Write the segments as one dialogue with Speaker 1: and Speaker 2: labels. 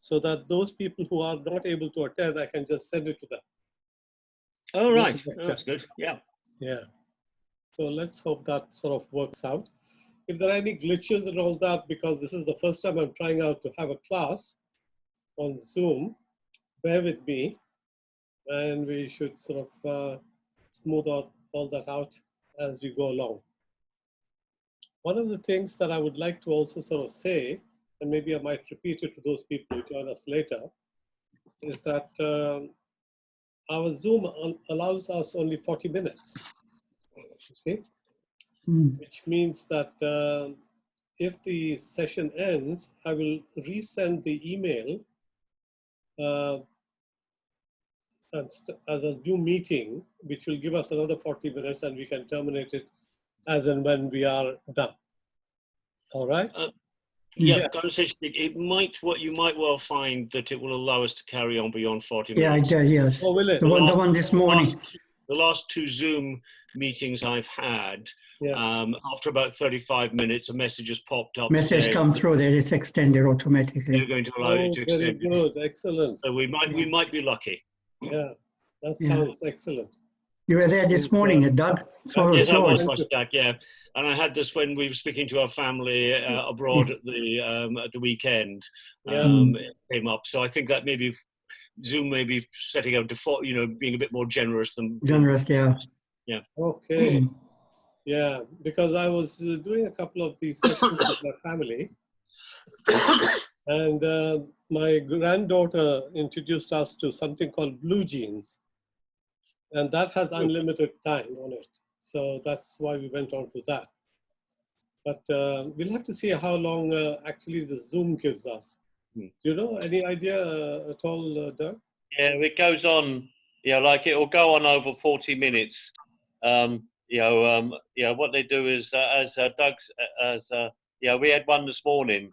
Speaker 1: so that those people who are not able to attend, I can just send it to them.
Speaker 2: Oh, right. Oh, that's good. Yeah.
Speaker 1: Yeah. So let's hope that sort of works out. If there are any glitches and all that, because this is the first time I'm trying out to have a class on Zoom, bear with me, and we should sort of smooth out all that out as we go along. One of the things that I would like to also sort of say, and maybe I might repeat it to those people who join us later, is that our Zoom allows us only 40 minutes, you see? Which means that if the session ends, I will resend the email as a Zoom meeting, which will give us another 40 minutes, and we can terminate it as and when we are done. All right?
Speaker 2: Yeah, it might, what you might well find that it will allow us to carry on beyond 40 minutes.
Speaker 3: Yeah, yes.
Speaker 1: Oh, will it?
Speaker 3: The one this morning.
Speaker 2: The last two Zoom meetings I've had, after about 35 minutes, a message has popped up.
Speaker 3: Message come through that it's extended automatically.
Speaker 2: They're going to allow you to extend it.
Speaker 1: Very good, excellent.
Speaker 2: So we might be lucky.
Speaker 1: Yeah, that sounds excellent.
Speaker 3: You were there this morning, Doug?
Speaker 2: Yes, I was, Jack, yeah. And I had this when we were speaking to our family abroad at the weekend. It came up. So I think that maybe Zoom may be setting out default, you know, being a bit more generous than
Speaker 3: yeah.
Speaker 2: Yeah.
Speaker 1: Okay. Yeah, because I was doing a couple of these sessions with my family, and my granddaughter introduced us to something called Blue Jeans, and that has unlimited time on it. So that's why we went on to that. But we'll have to see how long actually the Zoom gives us. Do you know any idea at all, Doug?
Speaker 4: Yeah, it goes on. Yeah, like it'll go on over 40 minutes. What they do is, we had one this morning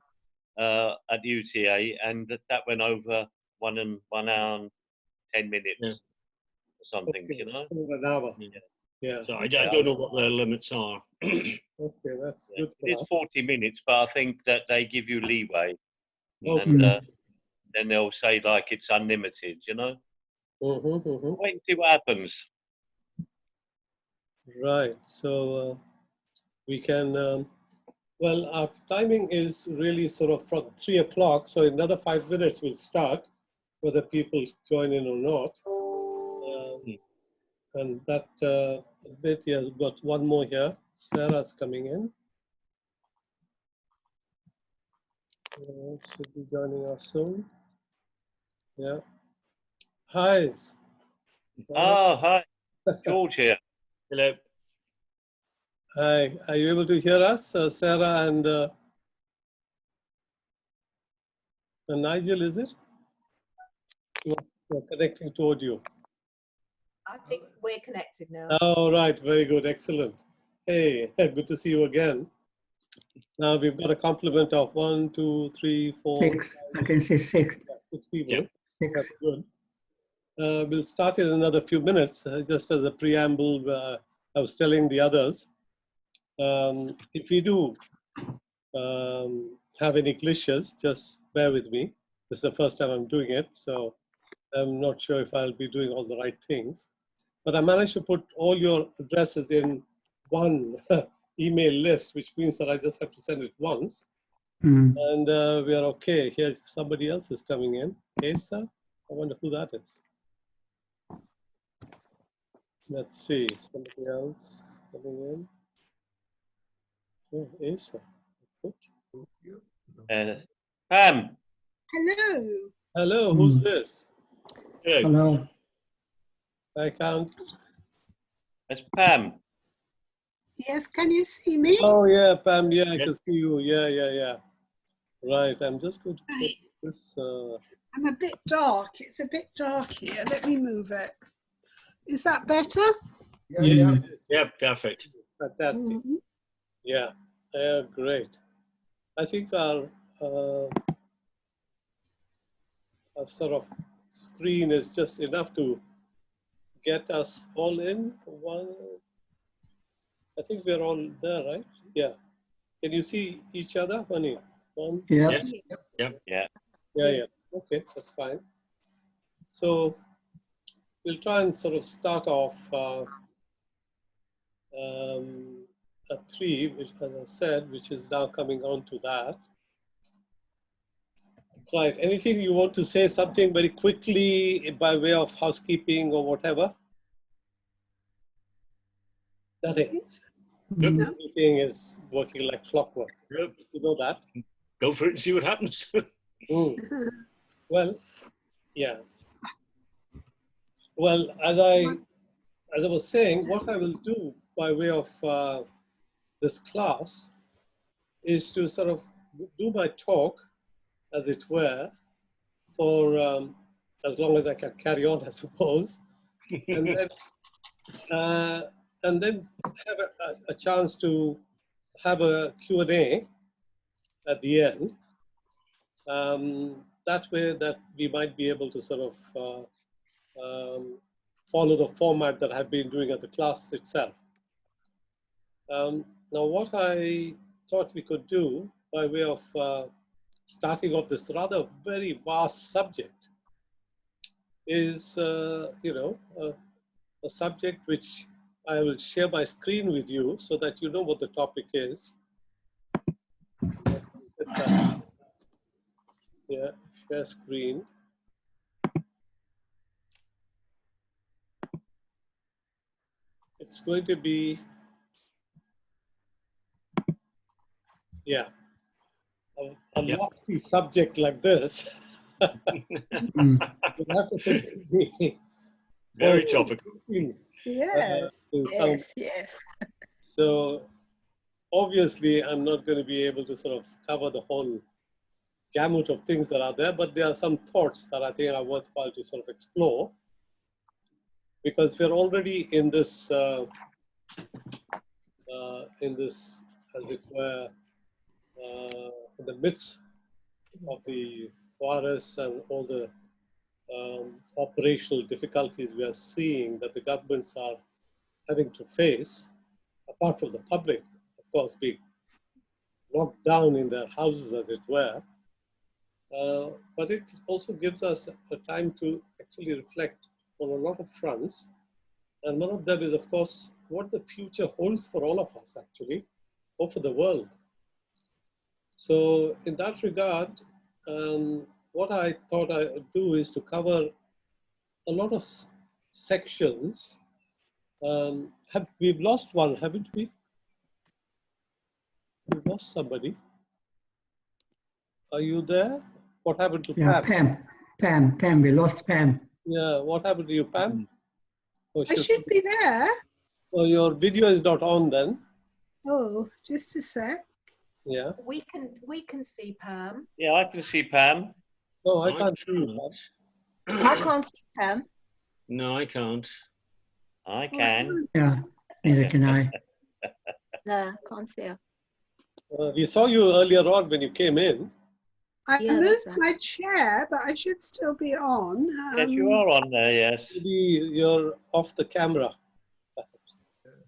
Speaker 4: at UTA, and that went over 1 hour and 10 minutes or something. Okay. You know,
Speaker 1: over an hour. Yeah.
Speaker 2: So I don't know what their limits are.
Speaker 1: Okay, that's good.
Speaker 4: It's 40 minutes, but I think that they give you leeway,
Speaker 1: and
Speaker 4: then they'll say like it's unlimited. You know. Wait and see what happens.
Speaker 1: Right. So we can. Well, our timing is really sort of from 3 o'clock. So in another 5 minutes we'll start, whether people join in or not. And that bit, yes, got one more here. Sarah's coming in. Should be joining us soon. Yeah. Hi.
Speaker 4: Oh, hi. George here.
Speaker 2: Hello.
Speaker 1: Hi. Are you able to hear us, Sarah and Nigel, is it? We're connecting to audio.
Speaker 5: I think we're connected now.
Speaker 1: Oh, right. Very good. Excellent. Hey, good to see you again. Now we've got a complement of 1, 2, 3, 4,
Speaker 3: 6. 5, I can say 6.
Speaker 1: 6 people.
Speaker 3: Yeah. 6.
Speaker 1: That's good. We'll start in another few minutes. Just as a preamble, I was telling the others, if we do have any glitches, just bear with me. This is the first time I'm doing it, so I'm not sure if I'll be doing all the right things. But I managed to put all your addresses in one email list, which means that I just have to send it once. And we are okay. Here, somebody else is coming in. Asa? I wonder who that is. Let's see, somebody else coming in. Oh, Asa.
Speaker 4: Pam.
Speaker 6: Hello.
Speaker 1: Hello, who's this?
Speaker 3: Hello.
Speaker 1: I can't.
Speaker 4: It's Pam.
Speaker 6: Yes, can you see me?
Speaker 1: Oh, yeah, Pam, yeah, I can see you. Yeah. Right, I'm just going to put this.
Speaker 6: I'm a bit dark. It's a bit dark here. Let me move it. Is that better?
Speaker 1: Yeah,
Speaker 2: perfect.
Speaker 1: Fantastic. Yeah, great. I think our sort of screen is just enough to get us all in. I think we're all there, right? Yeah. Can you see each other, honey?
Speaker 2: Yeah.
Speaker 1: Yeah. Okay. Okay, that's fine. So we'll try and sort of start off at 3, which, as I said, which is now coming on to that. Right, anything you want to say, something very quickly by way of housekeeping or whatever? Nothing.
Speaker 6: No.
Speaker 1: Everything is working like clockwork.
Speaker 2: Yep.
Speaker 1: You know that?
Speaker 2: Go for it and see what happens.
Speaker 1: Well, yeah. Well, as I was saying, what I will do by way of this class is to sort of do my talk, as it were, for as long as I can carry on, I suppose, and then have a chance to have a Q&A at the end. That way that we might be able to sort of follow the format that I've been doing at the class itself. Now, what I thought we could do by way of starting off this rather very vast subject is, you know, a subject which I will share my screen with you so that you know what the topic is. Yeah, share screen. It's going to be, yeah, a lofty subject like this. You'll have to forgive me.
Speaker 2: Very topical.
Speaker 6: Yes.
Speaker 7: Yes.
Speaker 1: So obviously, I'm not going to be able to sort of cover the whole gamut of things that are there, but there are some thoughts that I think are worthwhile to sort of explore, because we're already in this, as it were, in the midst of the virus and all the operational difficulties we are seeing that the governments are having to face, apart from the public, of course, being locked down in their houses, as it were. But it also gives us a time to actually reflect on a lot of fronts. And one of them is, of course, what the future holds for all of us, actually, or for the world. So in that regard, what I thought I would do is to cover a lot of sections. We've lost one, haven't we? We've lost somebody. Are you there? What happened to
Speaker 3: Yeah,
Speaker 1: Pam?
Speaker 3: Pam, we lost Pam.
Speaker 1: Yeah, what happened to you, Pam? Oh,
Speaker 6: I should be there.
Speaker 1: Oh, your video is not on then.
Speaker 6: Oh, just a sec.
Speaker 1: Yeah.
Speaker 5: We can see Pam.
Speaker 4: Yeah, I can see Pam.
Speaker 1: No, I can't see you, Pam.
Speaker 7: I can't see Pam.
Speaker 2: No, I can't.
Speaker 4: I can.
Speaker 3: Yeah, neither can I.
Speaker 7: No, can't see her.
Speaker 1: We saw you earlier on when you came in.
Speaker 6: I
Speaker 7: Yeah,
Speaker 6: moved
Speaker 7: that's right.
Speaker 6: my chair, but I should still be on.
Speaker 4: Yes, you are on there, yes.
Speaker 1: Maybe you're off the camera.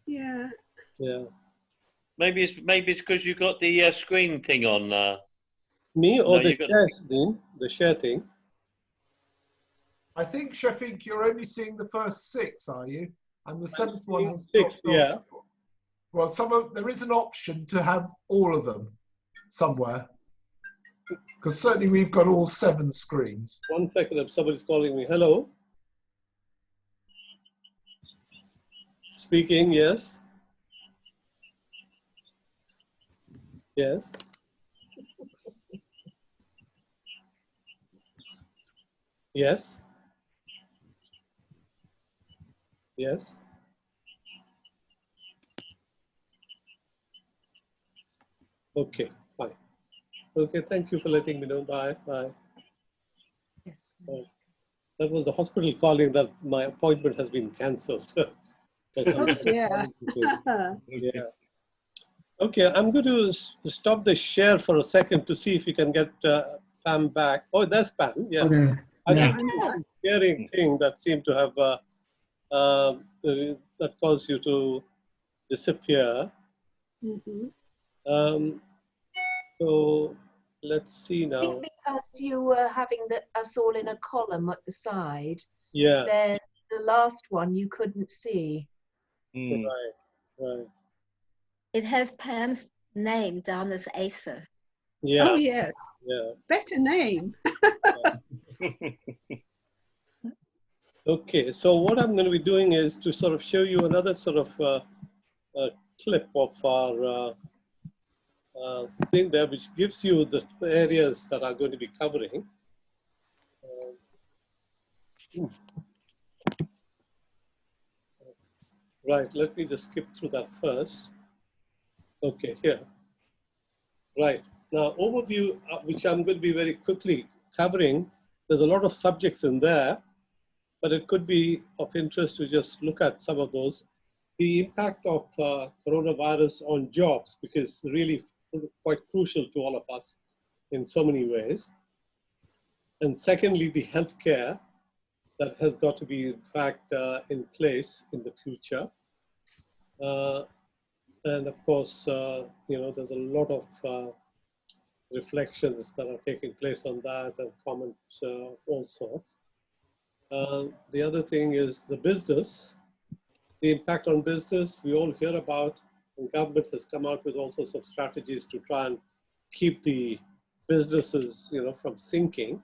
Speaker 6: Yeah.
Speaker 1: Yeah.
Speaker 4: Maybe it's because you got the screen thing on.
Speaker 1: Me or
Speaker 4: No,
Speaker 1: the
Speaker 4: you got-
Speaker 1: share screen, the share thing?
Speaker 8: I think, Shafiq, you're only seeing the first 6, are you? And the 7th one
Speaker 1: seeing
Speaker 8: has
Speaker 1: 6,
Speaker 8: dropped
Speaker 1: yeah.
Speaker 8: off. Well, there is an option to have all of them somewhere. Because certainly we've got all 7 screens.
Speaker 1: 1 second, if somebody's calling me. Hello? Speaking, yes. Yes. Yes. Yes. Okay, fine. Okay, thank you for letting me know. Bye. Bye. That was the hospital calling that my appointment has been cancelled.
Speaker 6: Oh dear.
Speaker 1: Yeah. Okay, I'm going to stop the share for a second to see if we can get Pam back. Oh, there's Pam. Yeah.
Speaker 3: Oh, there.
Speaker 1: I
Speaker 3: Yeah.
Speaker 1: think it's a sharing thing that seemed to have that caused you to disappear.
Speaker 6: Mhm.
Speaker 1: So let's see
Speaker 5: I
Speaker 1: now.
Speaker 5: think because you were having us all in a column at the side,
Speaker 1: Yeah,
Speaker 5: then the last one you couldn't see.
Speaker 1: right, right.
Speaker 7: It has Pam's name down as Asa.
Speaker 1: Yeah,
Speaker 6: Oh, yes.
Speaker 1: yeah.
Speaker 6: Better name.
Speaker 1: Okay, so what I'm going to be doing is to sort of show you another sort of clip of our thing there, which gives you the areas that are going to be covering. Right, let me just skip through that first. Okay, here. Right, now overview, which I'm going to be very quickly covering. There's a lot of subjects in there, but it could be of interest to just look at some of those. The impact of coronavirus on jobs, because really quite crucial to all of us in so many ways. And secondly, the healthcare that has got to be in fact in place in the future. And of course, you know, there's a lot of reflections that are taking place on that and comments of all sorts. The other thing is the business, the impact on business. We all hear about, and government has come out with all sorts of strategies to try and keep the businesses, you know, from sinking.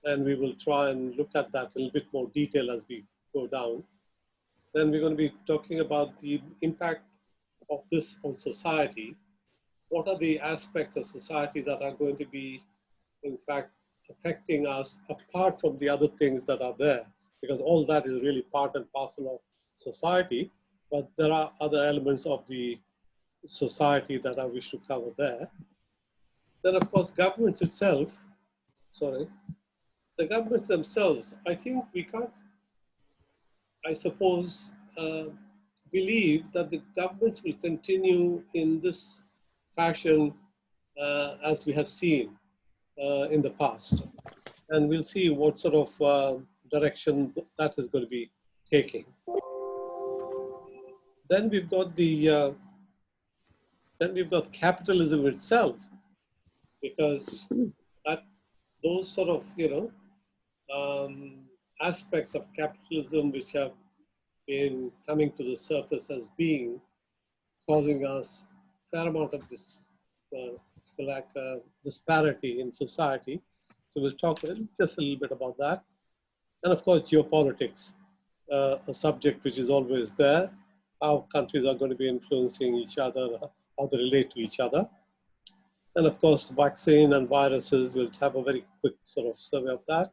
Speaker 1: And we will try and look at that in a bit more detail as we go down. Then we're going to be talking about the impact of this on society. What are the aspects of society that are going to be, in fact, affecting us apart from the other things that are there? Because all that is really part and parcel of society, but there are other elements of the society that I wish to cover there. Then, of course, governments itself, the governments themselves, I think we can't, I suppose, believe that the governments will continue in this fashion as we have seen in the past. And we'll see what sort of direction that is going to be taking. Then we've got the capitalism itself, because those sort of, you know, aspects of capitalism which have been coming to the surface as being causing us a fair amount of this, disparity in society. So we'll talk just a little bit about that. And of course, geopolitics, a subject which is always there, how countries are going to be influencing each other, how they relate to each other. And of course, vaccine and viruses, we'll have a very quick sort of survey of that.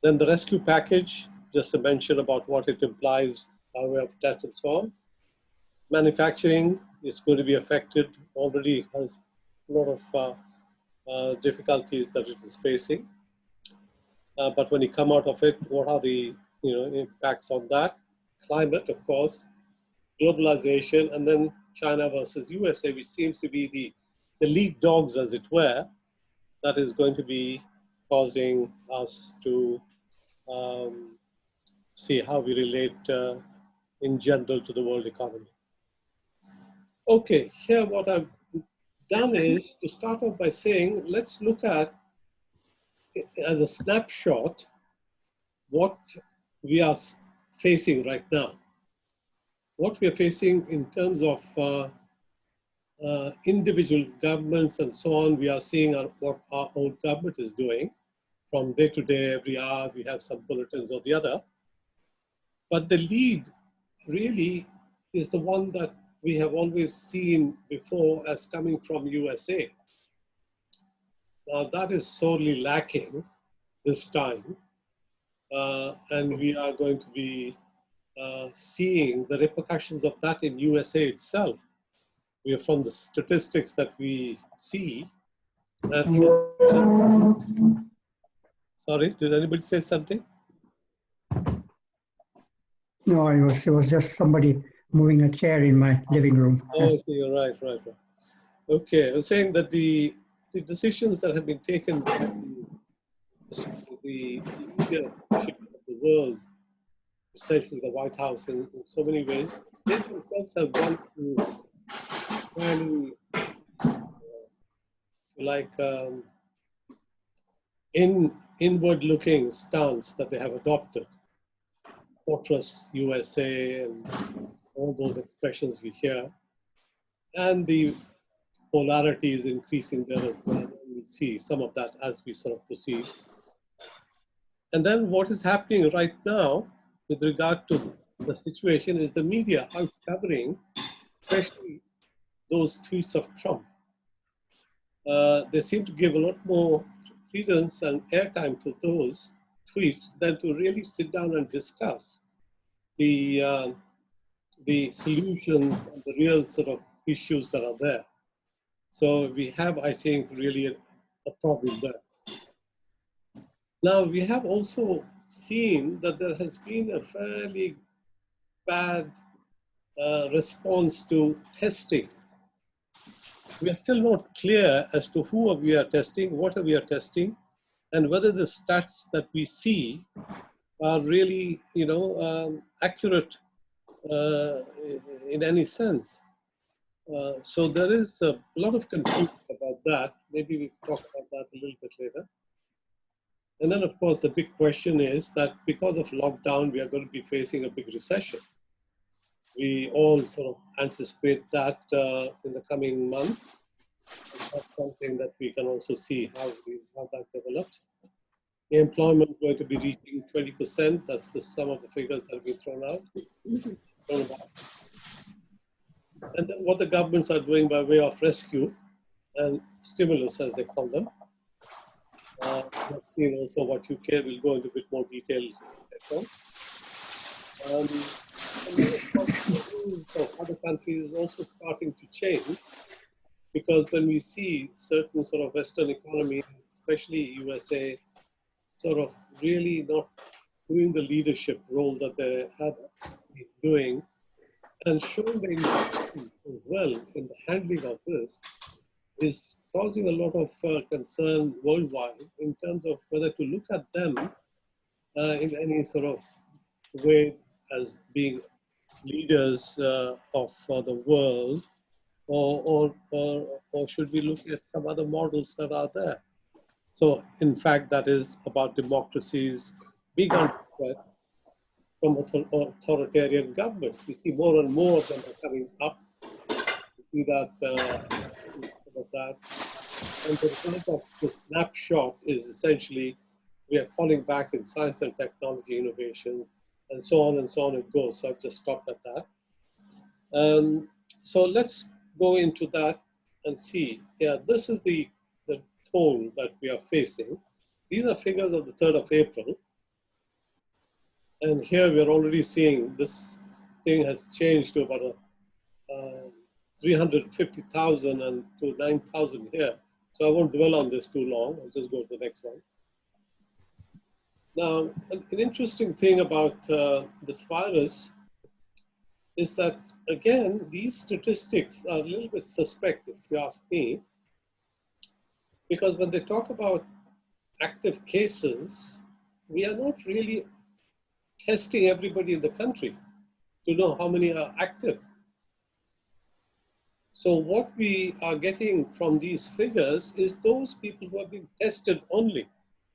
Speaker 1: Then the rescue package, just a mention about what it implies, our way of debt and so on. Manufacturing is going to be affected, already has a lot of difficulties that it is facing. But when you come out of it, what are the, you know, impacts on that? Climate, of course, globalization, and then China versus USA, which seems to be the lead dogs, as it were, that is going to be causing us to see how we relate in general to the world economy. Okay, here what I've done is to start off by saying, let's look at, as a snapshot, what we are facing right now. What we are facing in terms of individual governments and so on, we are seeing what our own government is doing. From day to day, every hour, we have some bulletins or the other. But the lead really is the one that we have always seen before as coming from USA. Now that is sorely lacking this time. And we are going to be seeing the repercussions of that in USA itself. We are from the statistics that we see. Sorry, did anybody say something?
Speaker 3: No, it was just somebody moving a chair in my living room.
Speaker 1: Oh, okay, you're right. Okay, I was saying that the decisions that have been taken by the leadership of the world, essentially the White House in so many ways, they themselves have gone through fairly like inward-looking stance that they have adopted. Fortress USA and all those expressions we hear. And the polarity is increasing there as well. We'll see some of that as we sort of proceed. And then what is happening right now with regard to the situation is the media, how it's covering, especially those tweets of Trump. They seem to give a lot more credence and airtime to those tweets than to really sit down and discuss the solutions and the real sort of issues that are there. So we have, I think, really a problem there. Now, we have also seen that there has been a fairly bad response to testing. We are still not clear as to who we are testing, what we are testing, and whether the stats that we see are really, accurate in any sense. So there is a lot of confusion about that. Maybe we can talk about that a little bit later. And then, of course, the big question is that because of lockdown, we are going to be facing a big recession. We all sort of anticipate that in the coming months. And that's something that we can also see how that develops. The employment is going to be reaching 20%. That's some of the figures that have been thrown out. And then what the governments are doing by way of rescue and stimulus, as they call them. We have seen also what UK will go into a bit more detail later on. So other countries also starting to change, because when we see certain sort of Western economies, especially USA, sort of really not doing the leadership role that they have been doing, and showing the importance as well in the handling of this, is causing a lot of concern worldwide in terms of whether to look at them in any sort of way as being leaders of the world, or should we look at some other models that are there? So in fact, that is about democracies being under threat from authoritarian governments. We see more and more of them are coming up. We see that. And the result of the snapshot is essentially we are falling back in science and technology innovations, and so on it goes. So I've just stopped at that. So let's go into that and see. Yeah, this is the tone that we are facing. These are figures of the 3rd of April. And here we're already seeing this thing has changed to about 350,000 and to 9,000 here. So I won't dwell on this too long. I'll just go to the next one. Now, an interesting thing about this virus is that, again, these statistics are a little bit suspect, if you ask me, because when they talk about active cases, we are not really testing everybody in the country to know how many are active. So what we are getting from these figures is those people who have been tested only.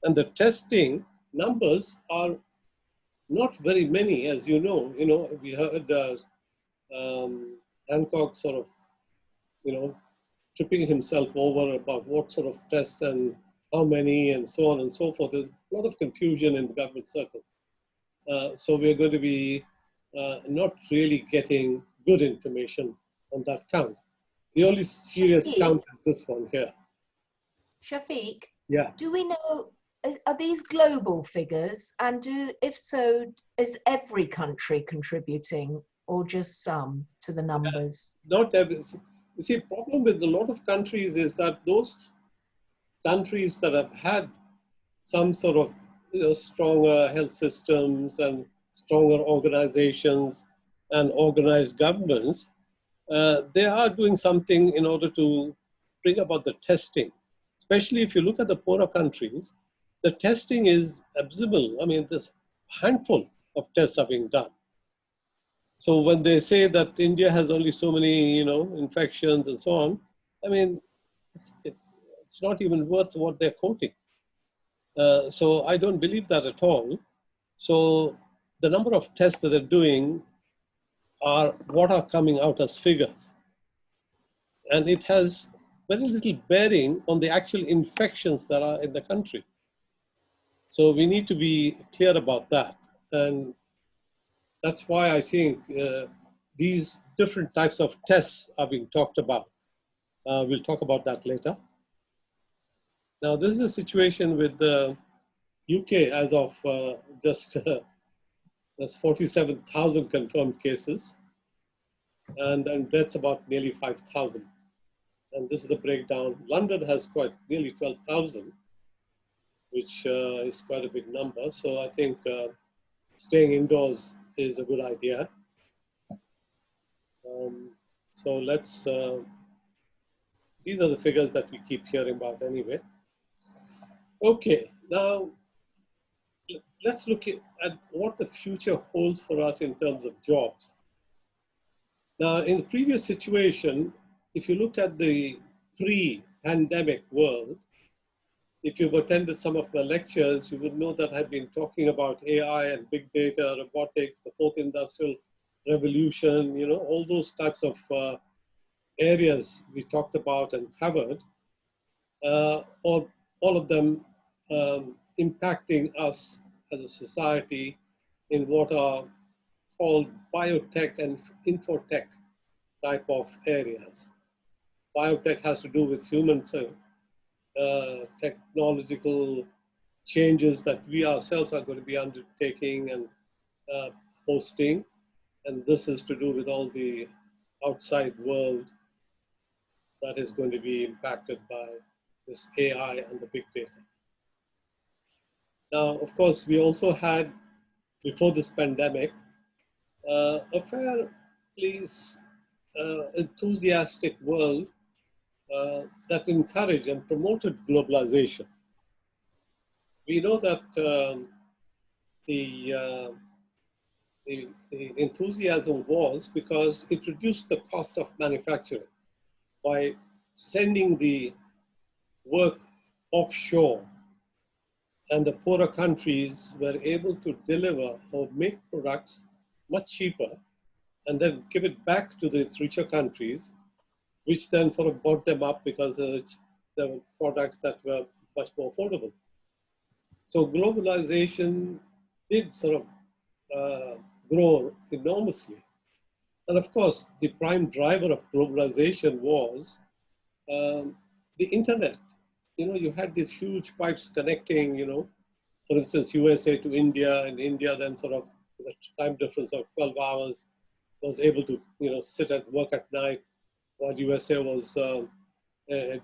Speaker 1: And the testing numbers are not very many, as you know. We heard Hancock sort of, tripping himself over about what sort of tests and how many and so on and so forth. There's a lot of confusion in the government circles. So we're going to be not really getting good information on that count. The only serious count is this one here.
Speaker 5: Shafiq,
Speaker 1: yeah.
Speaker 5: Do we know, are these global figures? And if so, is every country contributing or just some to the numbers?
Speaker 1: Not every. You see, the problem with a lot of countries is that those countries that have had some sort of stronger health systems and stronger organizations and organized governments, they are doing something in order to bring about the testing. Especially if you look at the poorer countries, the testing is abysmal. I mean, this handful of tests are being done. So when they say that India has only so many, infections and so on, I mean, it's it's not even worth what they're quoting. So I don't believe that at all. So the number of tests that they're doing are what are coming out as figures. And it has very little bearing on the actual infections that are in the country. So we need to be clear about that. And that's why I think these different types of tests are being talked about. We'll talk about that later. Now, this is a situation with the UK as of there's 47,000 confirmed cases, and deaths about nearly 5,000. And this is the breakdown. London has quite nearly 12,000, which is quite a big number. So I think staying indoors is a good idea. So let's, these are the figures that we keep hearing about anyway. Okay, now let's look at what the future holds for us in terms of jobs. Now, in the previous situation, if you look at the pre-pandemic world, if you've attended some of my lectures, you would know that I've been talking about AI and big data, robotics, the fourth industrial revolution, you know, all those types of areas we talked about and covered, all of them impacting us as a society in what are called biotech and infotech type of areas. Biotech has to do with human technological changes that we ourselves are going to be undertaking and hosting. And this is to do with all the outside world that is going to be impacted by this AI and the big data. Now, of course, we also had, before this pandemic, a fairly enthusiastic world that encouraged and promoted globalization. We know that the enthusiasm was because it reduced the cost of manufacturing by sending the work offshore, and the poorer countries were able to deliver or make products much cheaper and then give it back to the richer countries, which then sort of brought them up because there were products that were much more affordable. So globalization did sort of grow enormously. And of course, the prime driver of globalization was the internet. You know, you had these huge pipes connecting, you know, for instance, USA to India, and India then sort of, with a time difference of 12 hours, was able to, you know, sit at work at night while USA was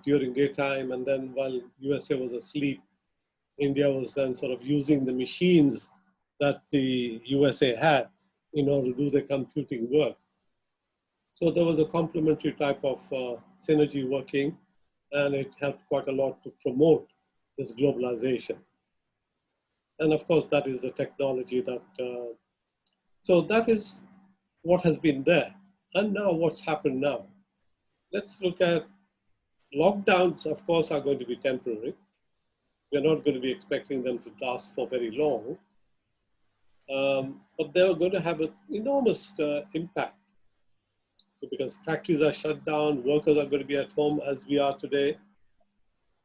Speaker 1: during daytime, and then while USA was asleep, India was then sort of using the machines that the USA had in order to do the computing work. So there was a complementary type of synergy working, and it helped quite a lot to promote this globalization. And of course, that is the technology that, so that is what has been there. And now what's happened now? Let's look at lockdowns, of course, are going to be temporary. We're not going to be expecting them to last for very long. But they're going to have an enormous impact because factories are shut down, workers are going to be at home as we are today.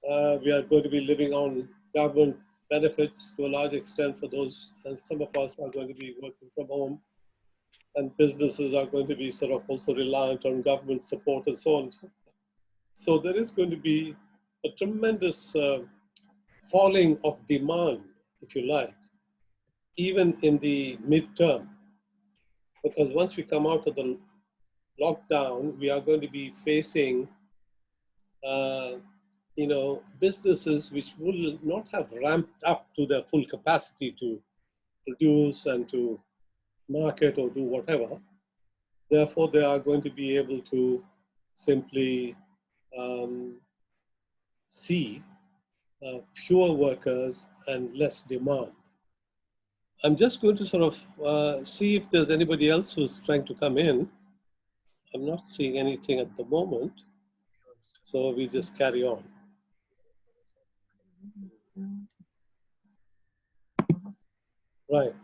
Speaker 1: We are going to be living on government benefits to a large extent for those, and some of us are going to be working from home, and businesses are going to be sort of also reliant on government support and so on. So there is going to be a tremendous falling of demand, if you like, even in the midterm, because once we come out of the lockdown, we are going to be facing you know, businesses which will not have ramped up to their full capacity to produce and to market or do whatever. Therefore, they are going to be able to simply see fewer workers and less demand. I'm just going to sort of see if there's anybody else who's trying to come in. I'm not seeing anything at the moment, so we just carry on. Right.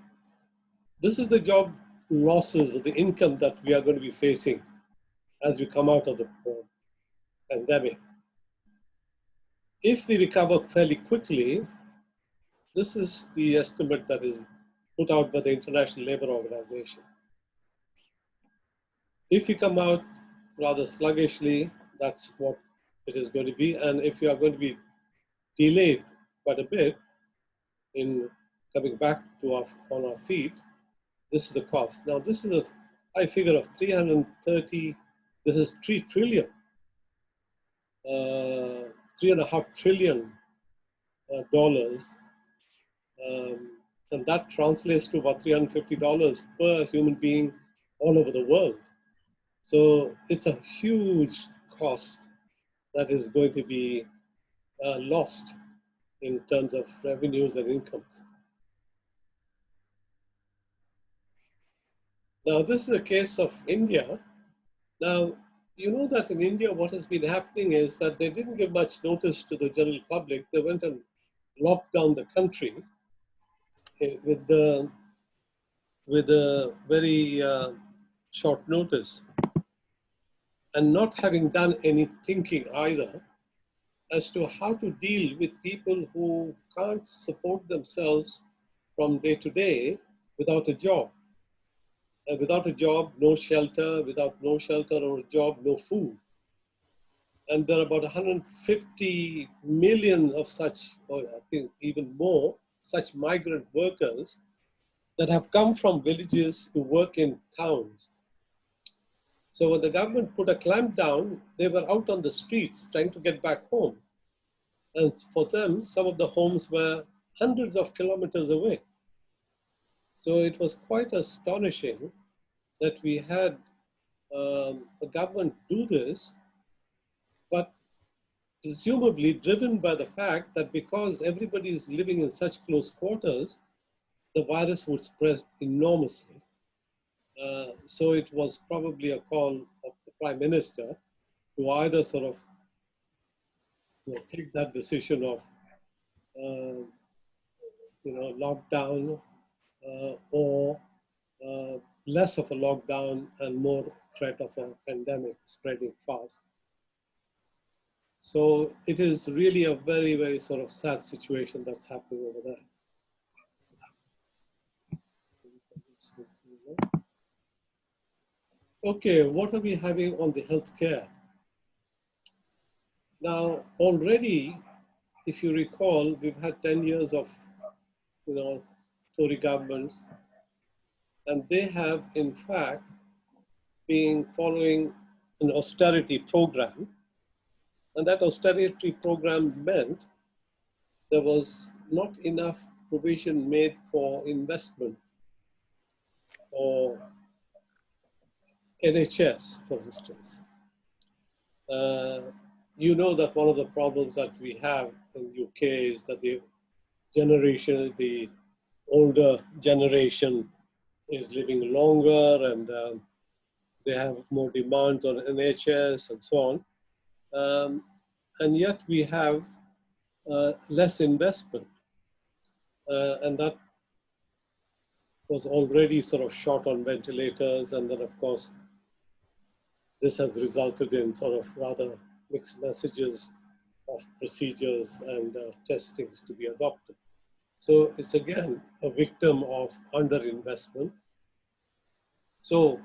Speaker 1: This is the job losses or the income that we are going to be facing as we come out of the pandemic. If we recover fairly quickly, this is the estimate that is put out by the International Labour Organization. If we come out rather sluggishly, that's what it is going to be. And if you are going to be delayed quite a bit in coming back to on our feet, this is the cost. Now, this is a high figure of 330, this is 3 trillion, $3.5 trillion dollars. And that translates to about $350 per human being all over the world. So it's a huge cost that is going to be lost in terms of revenues and incomes. Now, this is a case of India. Now, you know that in India, what has been happening is that they didn't give much notice to the general public. They went and locked down the country with a very short notice, and not having done any thinking either as to how to deal with people who can't support themselves from day to day without a job. And without a job, no shelter. Without no shelter or a job, no food. And there are about 150 million of such, or I think even more, such migrant workers that have come from villages to work in towns. So when the government put a clamp down, they were out on the streets trying to get back home. And for them, some of the homes were hundreds of kilometers away. So it was quite astonishing that we had the government do this, but presumably driven by the fact that because everybody is living in such close quarters, the virus would spread enormously. So it was probably a call of the Prime Minister to either sort of take that decision of lockdown or less of a lockdown and more threat of a pandemic spreading fast. So it is really a very, very sort of sad situation that's happening over there. Okay, what are we having on the healthcare? Now, already, if you recall, we've had 10 years of, Tory governments, and they have, in fact, been following an austerity program. And that austerity program meant there was not enough provision made for investment or NHS, for instance. You know that one of the problems that we have in the UK is that the older generation is living longer, and they have more demands on NHS and so on. And yet we have less investment. And that was already sort of short on ventilators. And then, of course, this has resulted in sort of rather mixed messages of procedures and testings to be adopted. So it's again a victim of underinvestment. So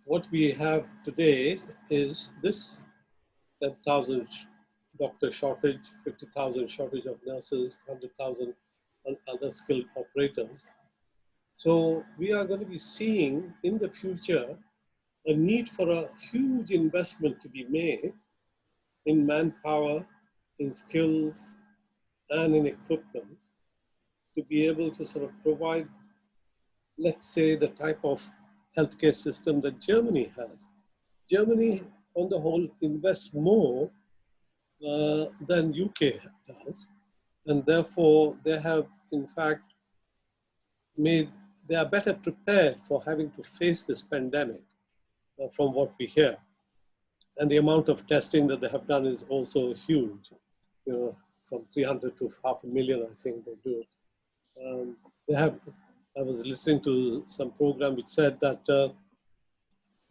Speaker 1: what we have today is this 10,000 doctor shortage, 50,000 shortage of nurses, 100,000 other skilled operators. So we are going to be seeing in the future a need for a huge investment to be made in manpower, in skills, and in equipment to be able to sort of provide, let's say, the type of healthcare system that Germany has. Germany, on the whole, invests more than UK does, and therefore they have, in fact, they are better prepared for having to face this pandemic from what we hear. And the amount of testing that they have done is also huge. from 300 to 500,000, I think they do. They have. I was listening to some program which said that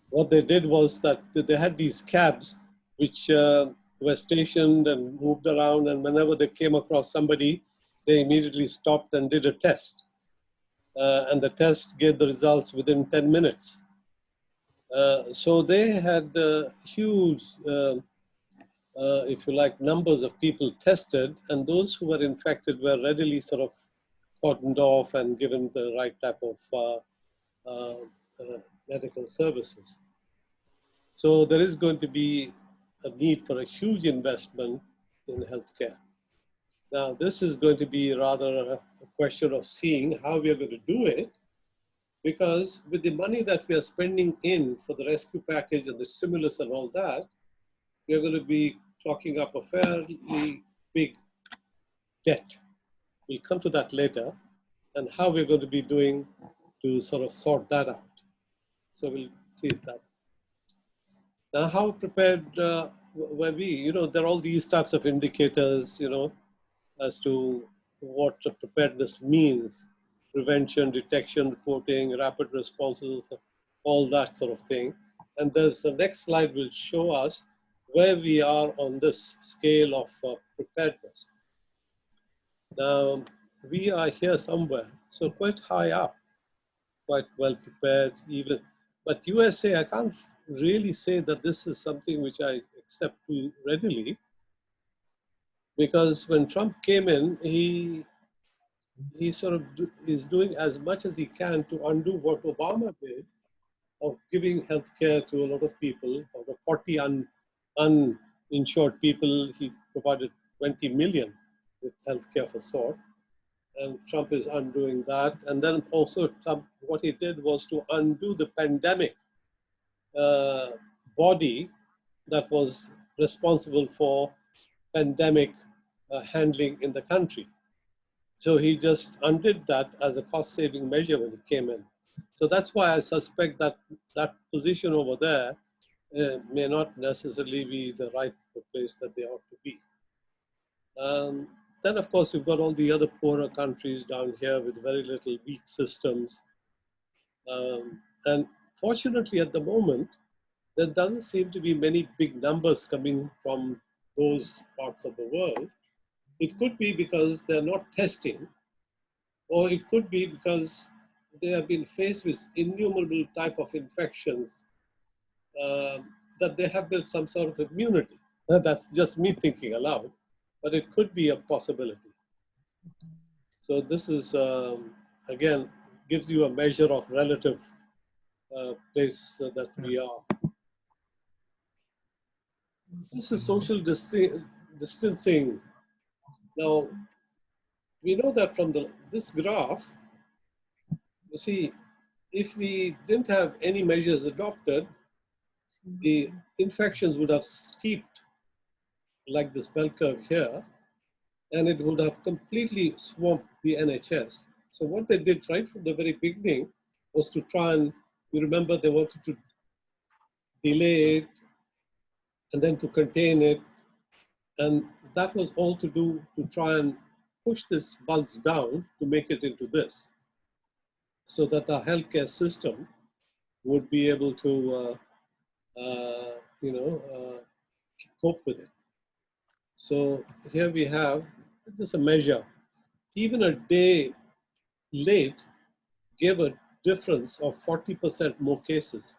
Speaker 1: what they did was that they had these cabs which were stationed and moved around, and whenever they came across somebody, they immediately stopped and did a test. And the test gave the results within 10 minutes. So they had huge, if you like, numbers of people tested, and those who were infected were readily sort of cordoned off and given the right type of medical services. So there is going to be a need for a huge investment in healthcare. Now, this is going to be rather a question of seeing how we are going to do it, because with the money that we are spending in for the rescue package and the stimulus and all that, we are going to be clocking up a fairly big debt. We'll come to that later, and how we're going to be doing to sort of sort that out. So we'll see that. Now, how prepared were we? You know, there are all these types of indicators, you know, as to what preparedness means: prevention, detection, reporting, rapid responses, all that sort of thing. And there's the next slide will show us where we are on this scale of preparedness. Now, we are here somewhere, so quite high up, quite well prepared even. But USA, I can't really say that this is something which I accept too readily, because when Trump came in, he sort of is doing as much as he can to undo what Obama did of giving health care to a lot of people. Of the 40 uninsured people, he provided 20 million with health care for sort. And Trump is undoing that. And then also Trump, what he did was to undo the pandemic body that was responsible for pandemic handling in the country. So he just undid that as a cost-saving measure when he came in. So that's why I suspect that that position over there may not necessarily be the right place that they ought to be. Then, of course, you've got all the other poorer countries down here with very little weak systems. And fortunately, at the moment, there doesn't seem to be many big numbers coming from those parts of the world. It could be because they're not testing, or it could be because they have been faced with innumerable type of infections that they have built some sort of immunity. That's just me thinking aloud, but it could be a possibility. So this is, again, gives you a measure of relative place that we are. This is social distancing. Now, we know that from this graph, you see, if we didn't have any measures adopted, the infections would have steeped like this bell curve here, and it would have completely swamped the NHS. So what they did right from the very beginning was to try and, you remember, they wanted to delay it and then to contain it. And that was all to do to try and push this bulge down to make it into this, so that our healthcare system would be able to, cope with it. So here we have, this is a measure. Even a day late gave a difference of 40% more cases.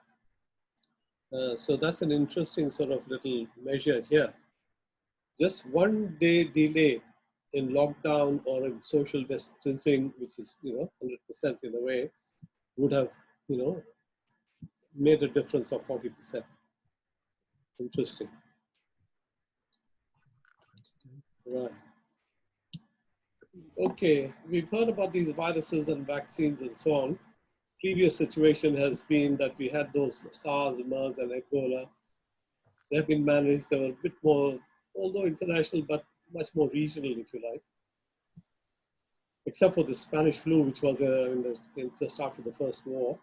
Speaker 1: So that's an interesting sort of little measure here. Just 1 day delay in lockdown or in social distancing, which is 100% in a way, would have made a difference of 40%. Interesting. Right. Okay, we've heard about these viruses and vaccines and so on. Previous situation has been that we had those SARS, MERS, and Ebola. They have been managed. They were a bit more, although international, but much more regional, if you like. Except for the Spanish flu, which was just after the First War.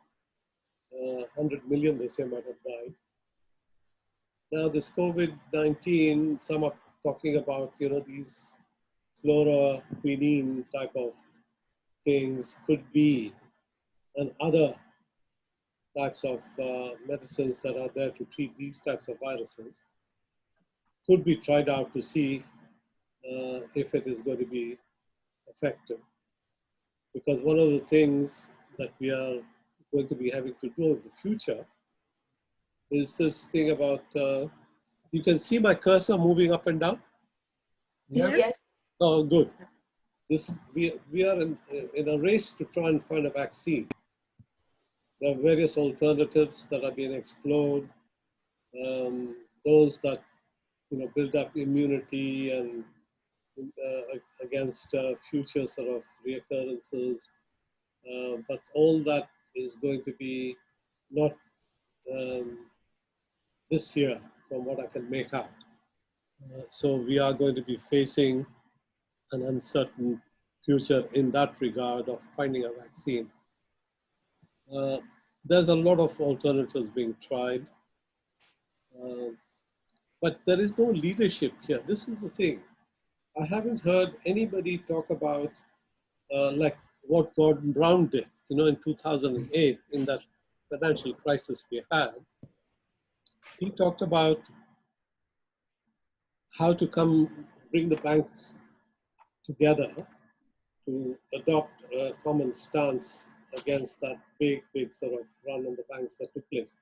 Speaker 1: 100 million, they say, might have died. Now this COVID-19, some are talking about, these chloroquine type of things could be, and other types of medicines that are there to treat these types of viruses could be tried out to see if it is going to be effective. Because one of the things that we are going to be having to do in the future is this thing about, you can see my cursor moving up and down?
Speaker 6: Yes.
Speaker 1: Oh, good. We are in a race to try and find a vaccine. There are various alternatives that are being explored. Those that build up immunity and against future sort of reoccurrences. But all that is going to be not this year, from what I can make out. So we are going to be facing an uncertain future in that regard of finding a vaccine. There's a lot of alternatives being tried, but there is no leadership here. This is the thing. I haven't heard anybody talk about like what Gordon Brown did, in 2008, in that financial crisis we had. He talked about how to bring the banks together to adopt a common stance against that big sort of run on the banks that took place.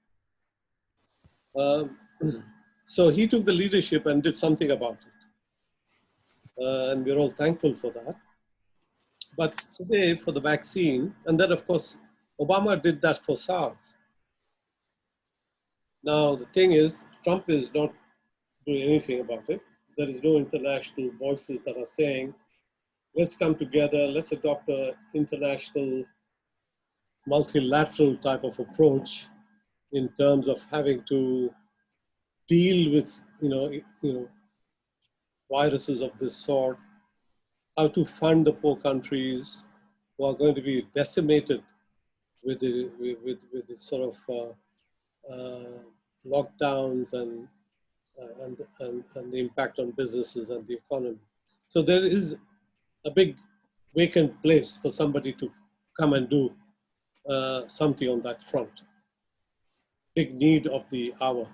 Speaker 1: So he took the leadership and did something about it. And we're all thankful for that. But today, for the vaccine, and then of course, Obama did that for SARS. Now, the thing is, Trump is not doing anything about it. There is no international voices that are saying, let's come together, let's adopt an international multilateral type of approach in terms of having to deal with, viruses of this sort, how to fund the poor countries who are going to be decimated with the sort of lockdowns and the impact on businesses and the economy. So there is a big vacant place for somebody to come and do something on that front. Big need of the hour.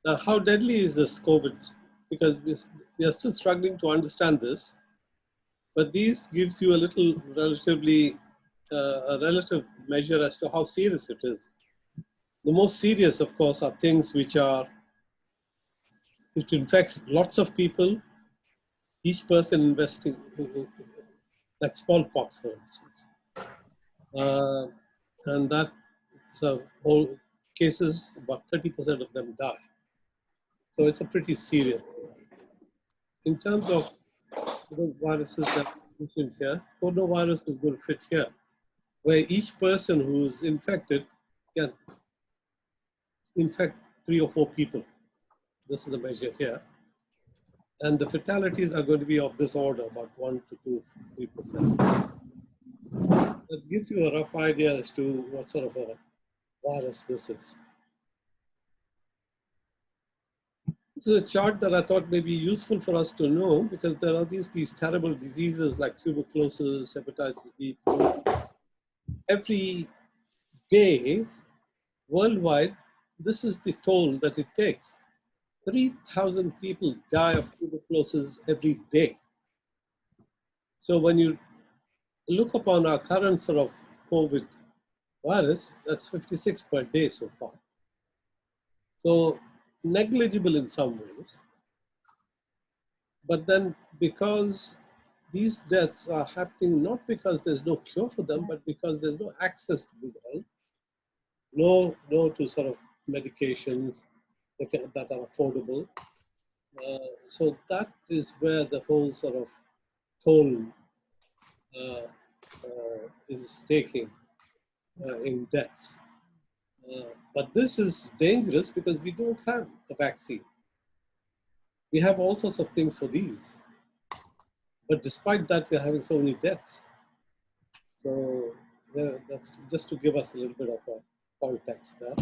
Speaker 1: Now, how deadly is this COVID? Because we are still struggling to understand this, but these gives you a little a relative measure as to how serious it is. The most serious, of course, are things which it infects lots of people, each person investing, like smallpox, for instance. And that, so all cases, about 30% of them die. So it's a pretty serious thing. In terms of the viruses that are mentioned here, coronavirus is going to fit here, where each person who's infected can infect 3 or 4 people. This is the measure here. And the fatalities are going to be of this order, about 1 to 3%. That gives you a rough idea as to what sort of a virus this is. This is a chart that I thought may be useful for us to know, because there are these terrible diseases like tuberculosis, hepatitis B. Every day, worldwide, this is the toll that it takes. 3,000 people die of tuberculosis every day. So when you look upon our current sort of COVID virus, that's 56 per day so far. So negligible in some ways. But then because these deaths are happening not because there's no cure for them, but because there's no access to good health, no to sort of medications that are affordable. So that is where the whole sort of toll is taking in deaths. But this is dangerous because we don't have a vaccine. We have all sorts of things for these. But despite that, we're having so many deaths. So that's just to give us a little bit of a context there.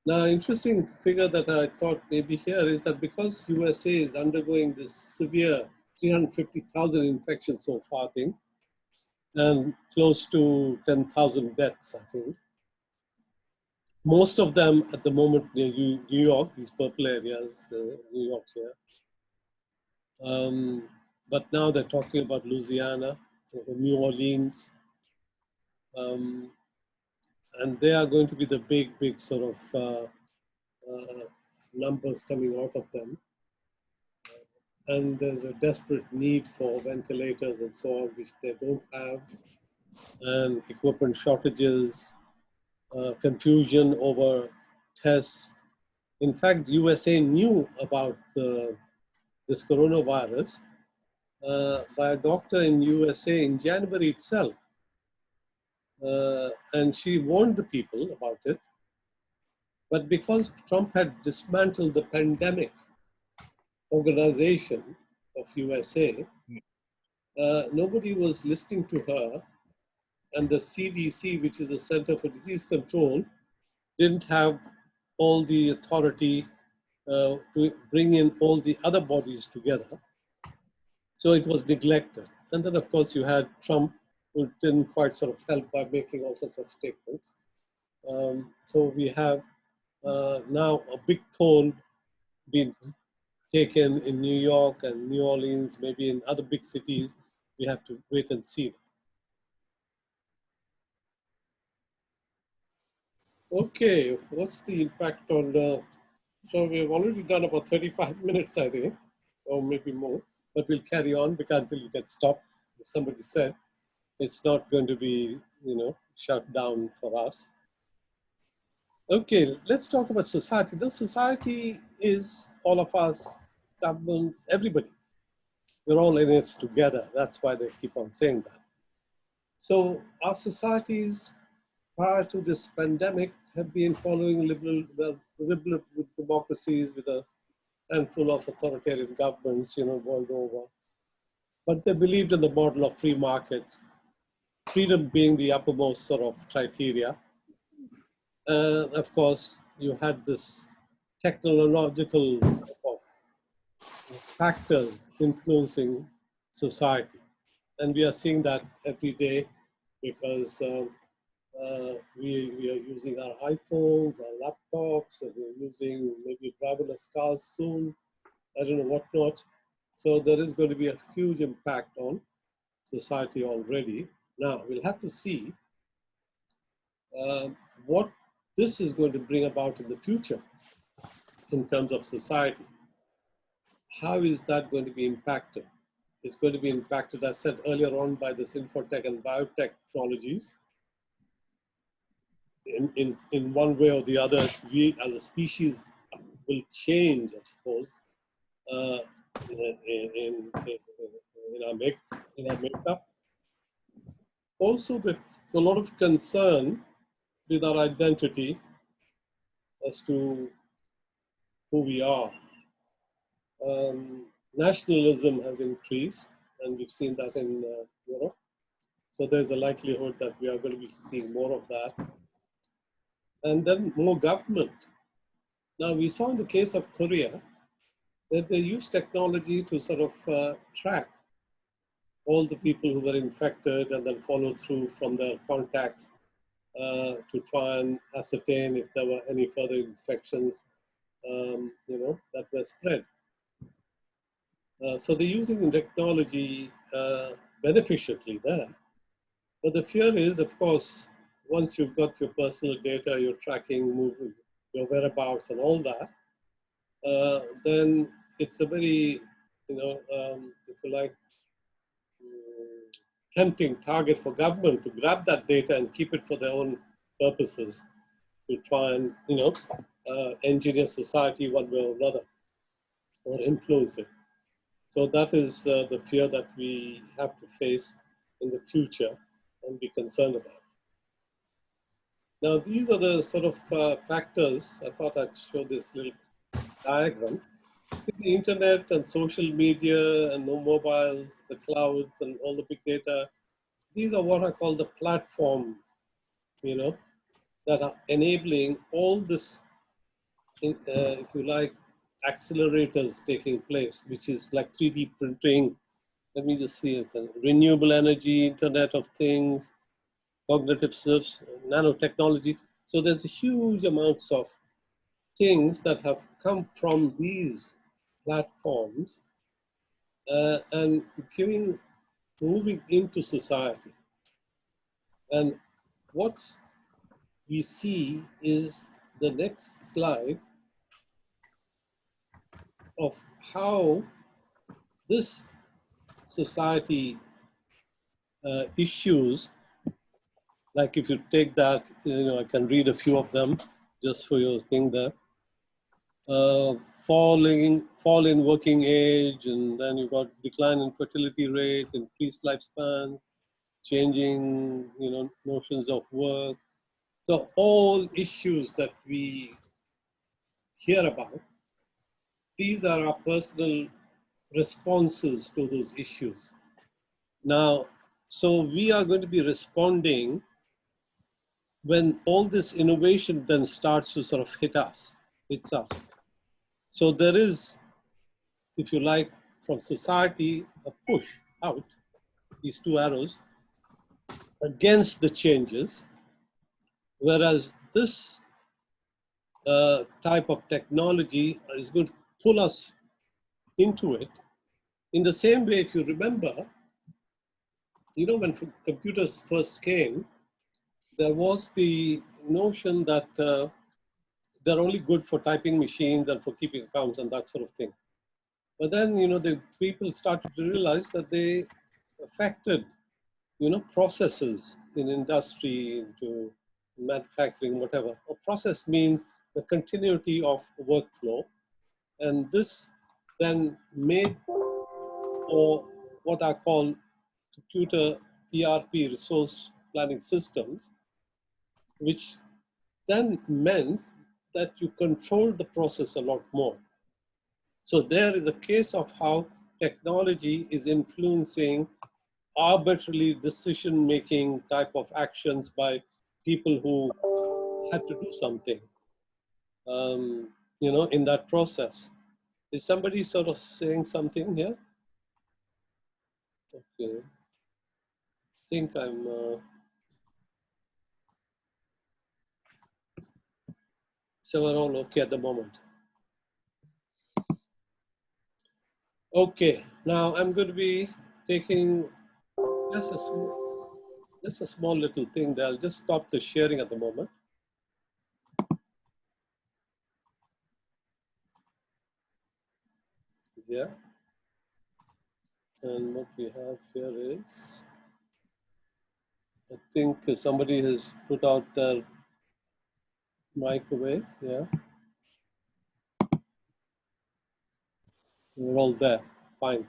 Speaker 1: Now, interesting figure that I thought maybe here is that because USA is undergoing this severe 350,000 infections so far, I think, and close to 10,000 deaths, I think. Most of them at the moment near New York, these purple areas, New York here. But now they're talking about Louisiana, New Orleans, and they are going to be the big sort of numbers coming out of them. And there's a desperate need for ventilators and so on, which they don't have, and equipment shortages, confusion over tests. In fact, USA knew about this coronavirus by a doctor in USA in January itself. And she warned the people about it. But because Trump had dismantled the pandemic organization of USA, nobody was listening to her. And the CDC, which is the Center for Disease Control, didn't have all the authority to bring in all the other bodies together. So it was neglected. And then, of course, you had Trump, who didn't quite sort of help by making all sorts of statements. So we have now a big toll being taken in New York and New Orleans, maybe in other big cities. We have to wait and see. Okay, what's the impact on so we've already done about 35 minutes, I think, or maybe more, but we'll carry on because until you get stopped, as somebody said, it's not going to be, shut down for us. Okay, let's talk about society. The society is all of us, governments, everybody. We're all in it together. That's why they keep on saying that. So our societies prior to this pandemic have been following liberal democracies with a handful of authoritarian governments, world over. But they believed in the model of free markets, freedom being the uppermost sort of criteria. And of course, you had this technological factors influencing society. And we are seeing that every day because we are using our iPhones, our laptops, and we're using maybe driverless cars soon, I don't know what not. So there is going to be a huge impact on society already. Now, we'll have to see what this is going to bring about in the future in terms of society. How is that going to be impacted? It's going to be impacted, as said earlier on, by this infotech and biotech technologies. In one way or the other, we as a species will change, I suppose, in our makeup. Also, there's a lot of concern with our identity as to who we are. Nationalism has increased, and we've seen that in Europe. So there's a likelihood that we are going to be seeing more of that. And then more government. Now, we saw in the case of Korea that they used technology to sort of track all the people who were infected and then follow through from their contacts to try and ascertain if there were any further infections, that were spread. So they're using technology beneficially there. But the fear is, of course, once you've got your personal data, your tracking, moving, your whereabouts and all that, then it's a very, if you like, tempting target for government to grab that data and keep it for their own purposes, to try and, engineer society one way or another, or influence it. So that is the fear that we have to face in the future and be concerned about. Now, these are the sort of factors. I thought I'd show this little diagram. See, the internet and social media and mobiles, the clouds and all the big data, these are what I call the platform, that are enabling all this if you like, accelerators taking place, which is like 3D printing. Let me just see it. Renewable energy, Internet of Things, cognitive search, nanotechnology. So there's a huge amounts of things that have come from these platforms and moving into society. And what we see is the next slide of how this society issues, like if you take that, I can read a few of them just for your thing there. Fall in working age, and then you've got decline in fertility rates, increased lifespan, changing, notions of work. So all issues that we hear about, these are our personal responses to those issues. Now, so we are going to be responding when all this innovation then starts to sort of hits us. So there is, if you like, from society, a push out, these two arrows, against the changes, whereas this type of technology is going to pull us into it. In the same way, if you remember, when computers first came, there was the notion that they're only good for typing machines and for keeping accounts and that sort of thing. But then, the people started to realize that they affected, processes in industry, into manufacturing, whatever. A process means the continuity of workflow. And this then made for what I call computer ERP, resource planning systems, which then meant that you control the process a lot more. So there is a case of how technology is influencing arbitrarily decision-making type of actions by people who had to do something, in that process. Is somebody sort of saying something here? Okay. I think I'm... So we're all okay at the moment. Okay, now I'm going to be taking just a small little thing there. I'll just stop the sharing at the moment. Yeah. And what we have here is, I think somebody has put out their microwave. Yeah. We're all there. Fine.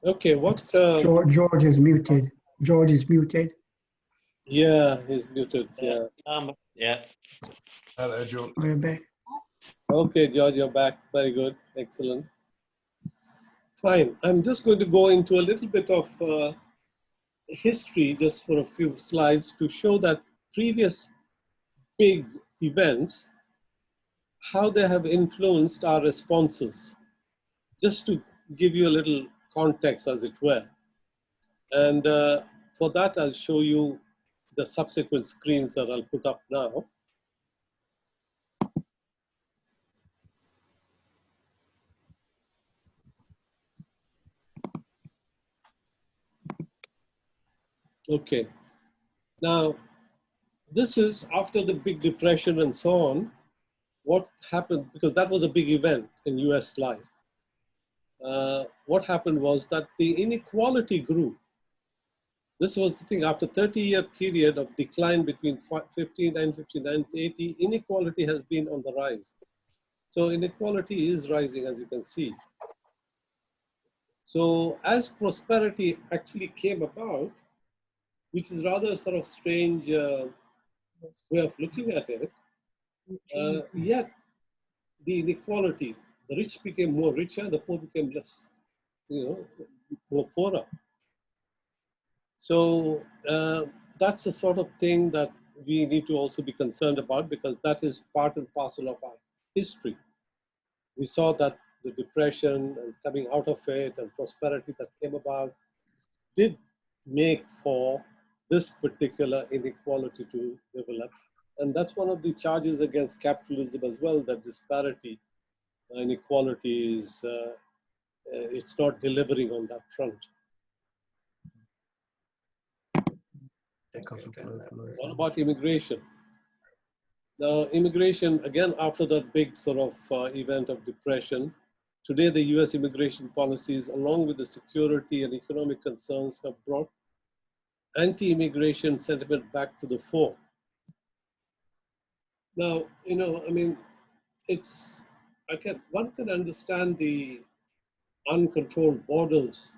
Speaker 1: Okay, what?
Speaker 3: George is muted. George is muted.
Speaker 1: Yeah, he's muted. Yeah.
Speaker 4: Yeah.
Speaker 8: Hello, George.
Speaker 3: We're back.
Speaker 1: Okay, George, you're back. Very good. Excellent. Fine. I'm just going to go into a little bit of history just for a few slides to show that previous big events, how they have influenced our responses, just to give you a little context, as it were. And for that, I'll show you the subsequent screens that I'll put up now. Okay. Now, this is after the Big Depression and so on. What happened, because that was a big event in US life. What happened was that the inequality grew. This was the thing, after 30-year period of decline between 59, 59 to 80, inequality has been on the rise. So inequality is rising, as you can see. So as prosperity actually came about, which is rather sort of strange way of looking at it, yet the inequality, the rich became more richer, the poor became less, more poorer. So that's the sort of thing that we need to also be concerned about, because that is part and parcel of our history, we saw that the depression and coming out of it and prosperity that came about did make for this particular inequality to develop. And that's one of the charges against capitalism as well, that disparity, inequality is, it's not delivering on that front. What about immigration? Now, immigration, again, after that big sort of event of depression, today the US immigration policies, along with the security and economic concerns, have brought anti-immigration sentiment back to the fore. Now, you know, I mean, it's, one can understand the uncontrolled borders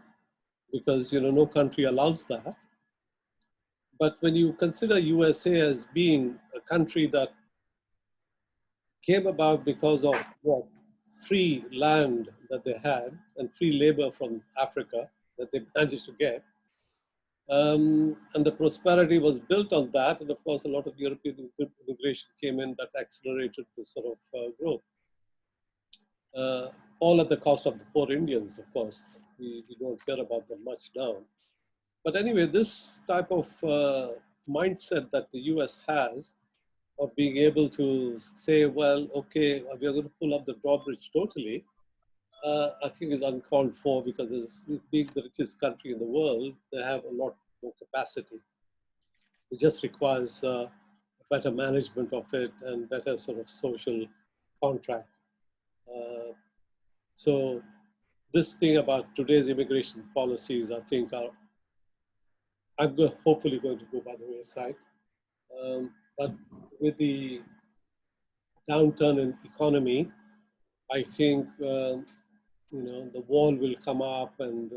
Speaker 1: because, you know, no country allows that. But when you consider USA as being a country that came about because of what? Free land that they had and free labor from Africa that they managed to get. And the prosperity was built on that. And of course, a lot of European immigration came in that accelerated the sort of growth. All at the cost of the poor Indians, of course. We don't hear about them much now. But anyway, this type of mindset that the US has of being able to say, well, okay, we are going to pull up the drawbridge totally, I think is uncalled for, because as being the richest country in the world, they have a lot more capacity. It just requires better management of it and better sort of social contract. So this thing about today's immigration policies, I think are, hopefully going to go by the wayside. But with the downturn in economy, I think you know, the wall will come up and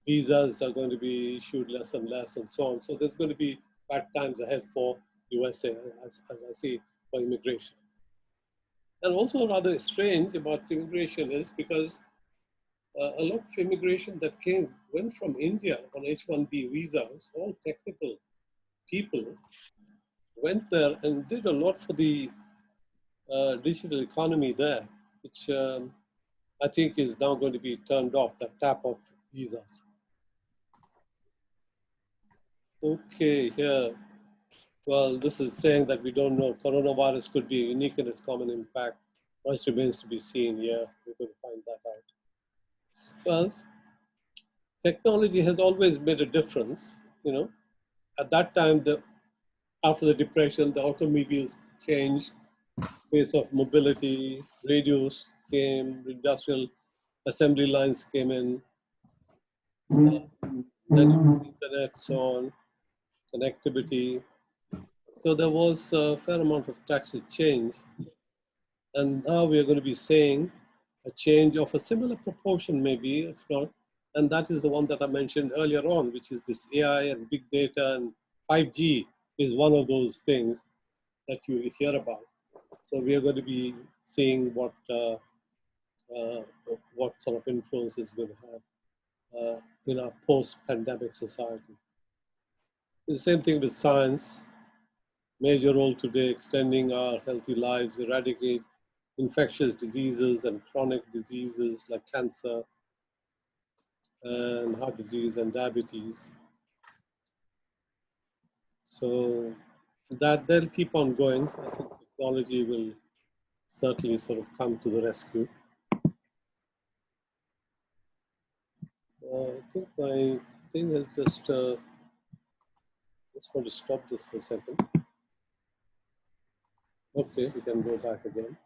Speaker 1: visas are going to be issued less and less and so on. So there's going to be bad times ahead for USA, as I see, for immigration. And also rather strange about immigration is because a lot of immigration that went from India on H-1B visas, all technical people, went there and did a lot for the digital economy there, which I think is now going to be turned off, the tap of visas. Okay, here. Well, this is saying that we don't know. Coronavirus could be unique in its common impact. Much remains to be seen. Yeah, we're going to find that out. Well, technology has always made a difference. You know, at that time, after the depression, the automobiles changed, pace of mobility, radios came, industrial assembly lines came in, then internet, so on, connectivity. So there was a fair amount of taxes change. And now we are going to be saying a change of a similar proportion maybe, if not, and that is the one that I mentioned earlier on, which is this AI and big data, and 5G is one of those things that you hear about. So we are going to be seeing what sort of influence is going to have in our post-pandemic society. It's the same thing with science. Major role today, extending our healthy lives, eradicate infectious diseases and chronic diseases like cancer and heart disease and diabetes. So that they'll keep on going. I think technology will certainly sort of come to the rescue. I think my thing is just want to stop this for a second. Okay, we can go back again.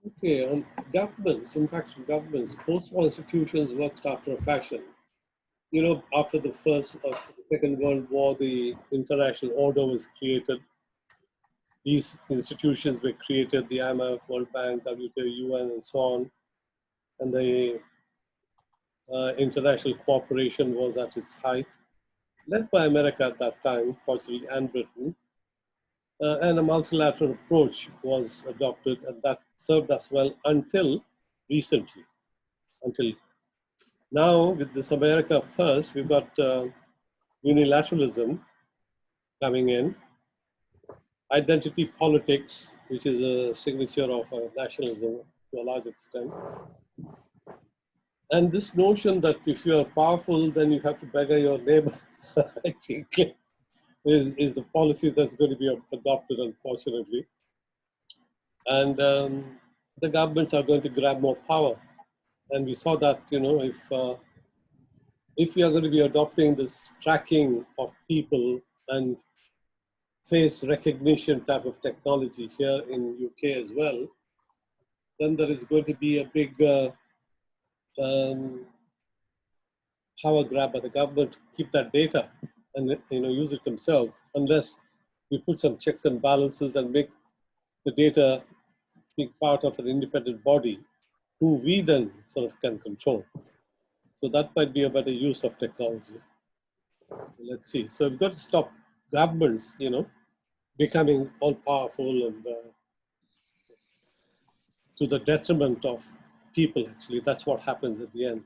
Speaker 1: Okay, on governments, impact on governments, post-war institutions worked after a fashion. You know, after the Second World War, the international order was created. These institutions were created, the IMF, World Bank, WTO, UN, and so on. And the international cooperation was at its height, led by America at that time, fortunately, and Britain. And a multilateral approach was adopted, and that served us well until recently, until Now with this America first, we've got unilateralism coming in, identity politics, which is a signature of nationalism to a large extent. And this notion that if you are powerful, then you have to beggar your neighbor, I think, is the policy that's going to be adopted, unfortunately. And the governments are going to grab more power. And we saw that, you know, if we are going to be adopting this tracking of people and face recognition type of technology here in UK as well, then there is going to be a big power grab by the government to keep that data and, you know, use it themselves, unless we put some checks and balances and make the data be part of an independent body who we then sort of can control. So that might be a better use of technology. Let's see. So we've got to stop governments, you know, becoming all powerful and to the detriment of people. Actually, that's what happens at the end.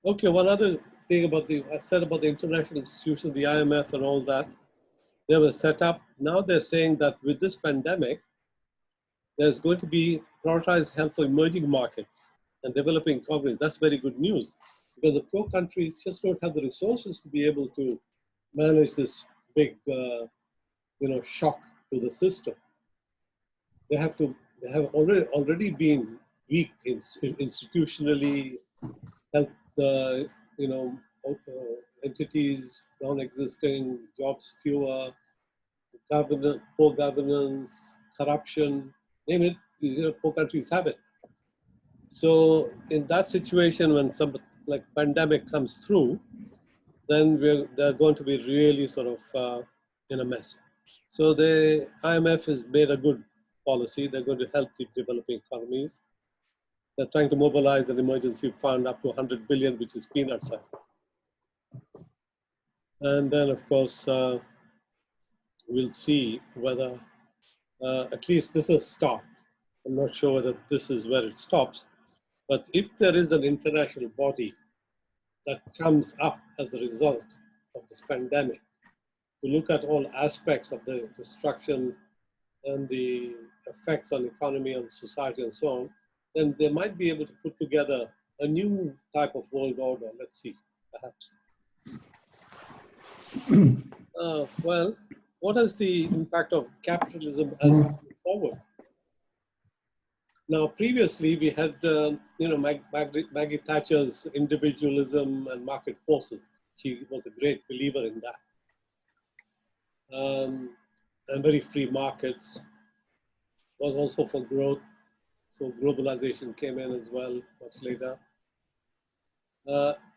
Speaker 1: Okay, one other thing about I said about the international institutions, the IMF and all that, they were set up. Now they're saying that with this pandemic, there's going to be prioritized help for emerging markets and developing economies. That's very good news, because the poor countries just don't have the resources to be able to manage this big, you know, shock to the system. They have already been weak institutionally, health, you know, entities non-existing, jobs fewer, poor governance, corruption, name it. You know, poor countries have it. So in that situation, when some like pandemic comes through, then they're going to be really sort of in a mess. So the IMF has made a good policy. They're going to help the developing economies. They're trying to mobilize an emergency fund up to 100 billion, which is peanuts. And then, of course, we'll see whether at least this is a start. I'm not sure whether this is where it stops. But if there is an international body that comes up as a result of this pandemic to look at all aspects of the destruction and the effects on economy and society and so on, then they might be able to put together a new type of world order. Let's see, perhaps. Well, what is the impact of capitalism as we move forward? Now, previously we had, you know, Maggie Thatcher's individualism and market forces. She was a great believer in that. And very free markets, was also for growth. So globalization came in as well much later.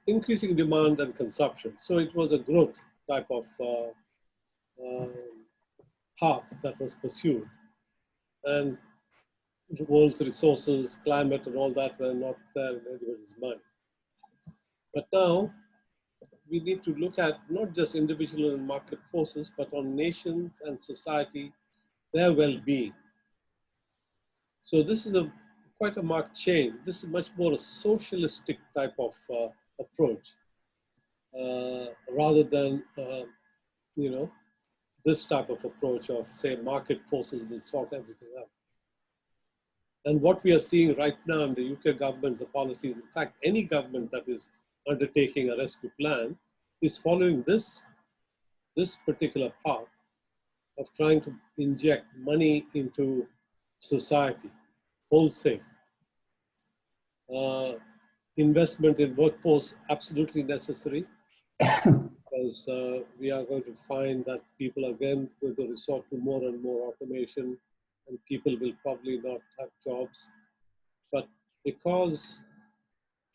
Speaker 1: Increasing demand and consumption. So it was a growth type of path that was pursued. And the world's resources, climate and all that were not there in anybody's mind. But now we need to look at not just individual and market forces, but on nations and society, their well-being. So this is quite a marked change. This is much more a socialistic type of approach, rather than, you know, this type of approach of, say, market forces will sort everything out. And what we are seeing right now in the UK government's policies, in fact, any government that is undertaking a rescue plan is following this particular path of trying to inject money into society, wholesale. Investment in workforce, absolutely necessary, because we are going to find that people are again going to resort to more and more automation, and people will probably not have jobs. But because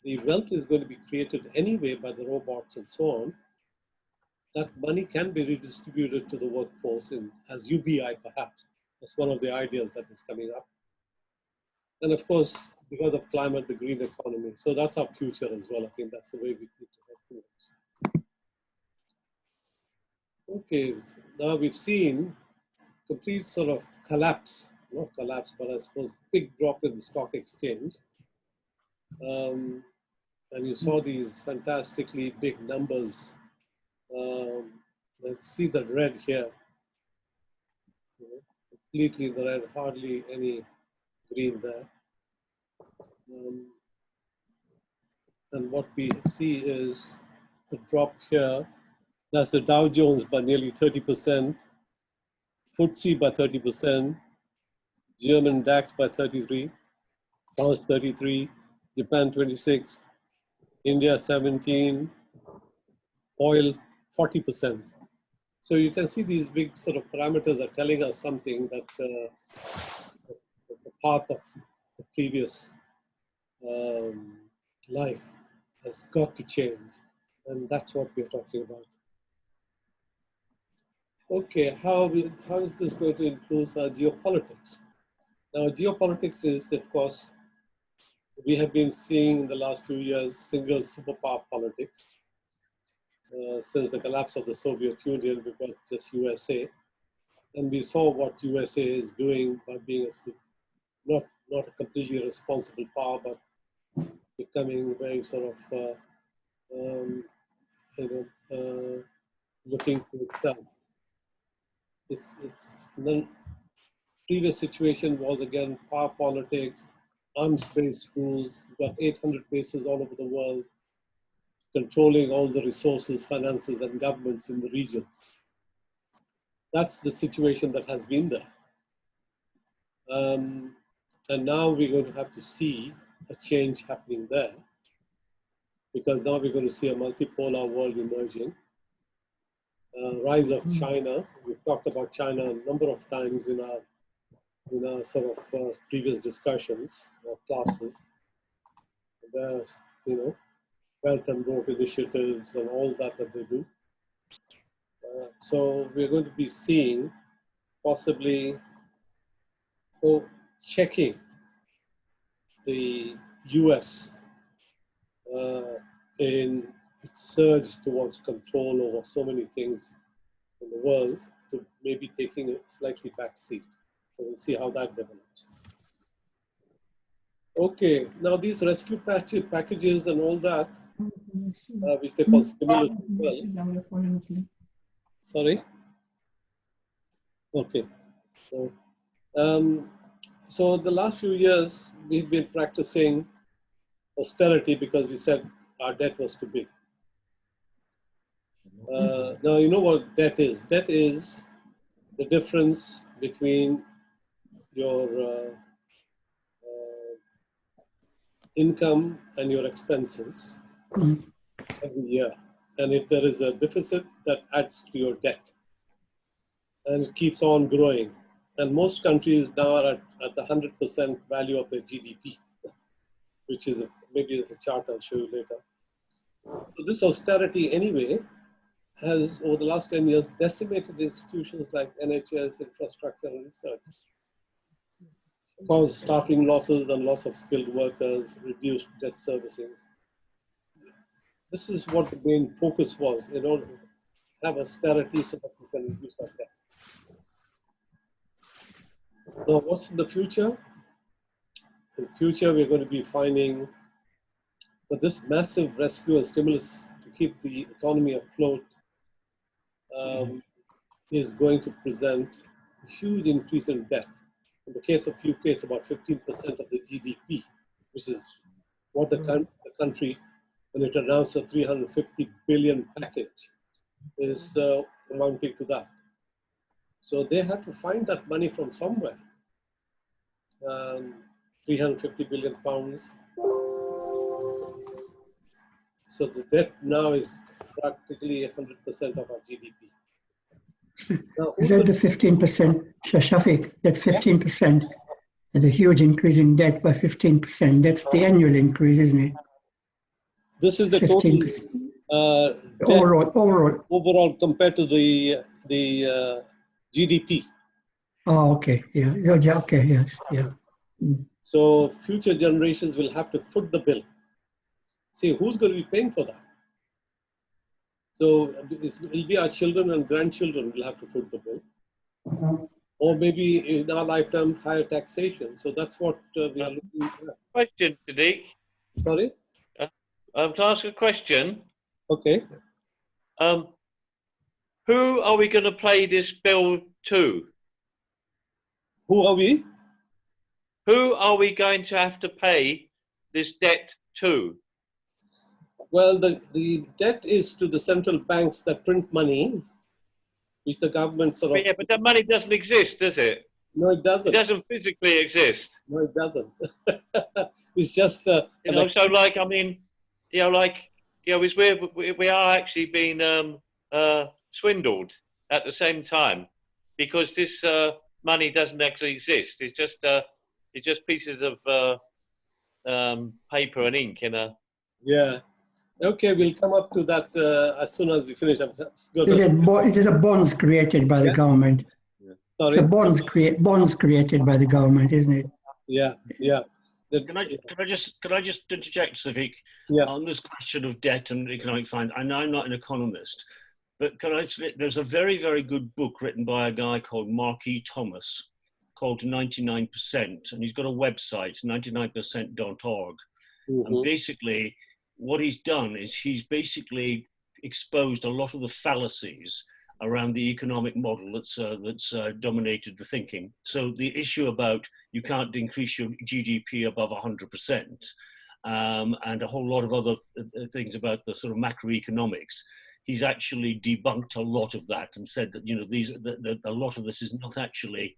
Speaker 1: the wealth is going to be created anyway by the robots and so on, that money can be redistributed to the workforce as UBI perhaps. That's one of the ideas that is coming up. And of course, because of climate, the green economy. So that's our future as well. I think that's the way we need to head towards. Okay, now we've seen complete sort of collapse not collapse, but I suppose big drop in the stock exchange. And you saw these fantastically big numbers. Let's see the red here. Completely in the red, hardly any green there. And what we see is a drop here. That's the Dow Jones by nearly 30%, FTSE by 30%, German DAX by 33, France 33, Japan 26, India 17, oil 40%. So you can see these big sort of parameters are telling us something that the path of the previous life has got to change. And that's what we're talking about. Okay, how is this going to influence our geopolitics? Now, geopolitics is, of course, we have been seeing in the last few years single superpower politics. Since the collapse of the Soviet Union, we've got just USA. And we saw what USA is doing by being not a completely responsible power, but becoming very sort of, looking to itself. The previous situation was again power politics, arms-based rules. We've got 800 bases all over the world, controlling all the resources, finances, and governments in the regions. That's the situation that has been there. And now we're going to have to see a change happening there, because now we're going to see a multipolar world emerging. Rise of China. We've talked about China a number of times in our sort of previous discussions or classes. There's, Belt and Road initiatives and all that they do. So we're going to be seeing possibly checking the US in its surge towards control over so many things in the world to maybe taking a slightly back seat. So we'll see how that develops. Okay, now these rescue packages and all that, which they call stimulus as well. Sorry? Okay. So the last few years, we've been practicing austerity because we said our debt was too big. Now, you know what debt is? Debt is the difference between your income and your expenses every year. And if there is a deficit, that adds to your debt. And it keeps on growing. And most countries now are at the 100% value of their GDP, which is maybe there's a chart I'll show you later. So this austerity anyway has, over the last 10 years, decimated institutions like NHS, infrastructure, and research. Caused staffing losses and loss of skilled workers, reduced debt servicing. This is what the main focus was, in order to have austerity so that we can reduce our debt. Now, what's in the future? In the future, we're going to be finding that this massive rescue and stimulus to keep the economy afloat is going to present a huge increase in debt. In the case of UK, it's about 15% of the GDP, which is what the country, when it announced a 350 billion package, is amounting to that. So they have to find that money from somewhere. 350 billion pounds. So the debt now is practically 100% of our GDP. Now,
Speaker 3: is that the 15%, Shafiq, that 15%, the huge increase in debt by 15%, that's the annual increase, isn't it?
Speaker 1: This is the total overall compared to the GDP.
Speaker 3: Oh, okay, yeah, okay, yes, yeah.
Speaker 1: So future generations will have to foot the bill. See, who's going to be paying for that? So it'll be our children and grandchildren will have to foot the bill. or maybe in our lifetime higher taxation. So that's what we are looking at.
Speaker 4: Question, Sadiq.
Speaker 1: Sorry?
Speaker 4: To ask a question.
Speaker 1: Okay.
Speaker 4: Who are we going to pay this bill to?
Speaker 1: Who are we?
Speaker 4: Who are we going to have to pay this debt to?
Speaker 1: Well, the debt is to the central banks that print money, which the government sort of...
Speaker 4: But yeah, but that money doesn't exist, does it?
Speaker 1: No, it doesn't.
Speaker 4: It doesn't physically exist.
Speaker 1: No, it doesn't. It's just...
Speaker 4: You know, so like, I mean, you know, like, you know, we are actually being swindled at the same time, because this money doesn't actually exist. It's just pieces of paper and ink in a...
Speaker 1: Yeah. Okay, we'll come up to that as soon as we finish.
Speaker 3: Is it a bonds created by the government?
Speaker 1: Yeah. Sorry?
Speaker 3: It's a bonds created by the government, isn't it?
Speaker 1: Yeah, yeah.
Speaker 2: Can I just interject, Sadiq, on this question of debt and economic finance? I know I'm not an economist, but there's a very, very good book written by a guy called Mark E. Thomas called 99%, and he's got a website, 99%.org.
Speaker 1: Mm-hmm.
Speaker 2: And basically, what he's done is he's basically exposed a lot of the fallacies around the economic model that's dominated the thinking. So the issue about you can't increase your GDP above 100%, and a whole lot of other things about the sort of macroeconomics, he's actually debunked a lot of that and said that, you know, a lot of this is not actually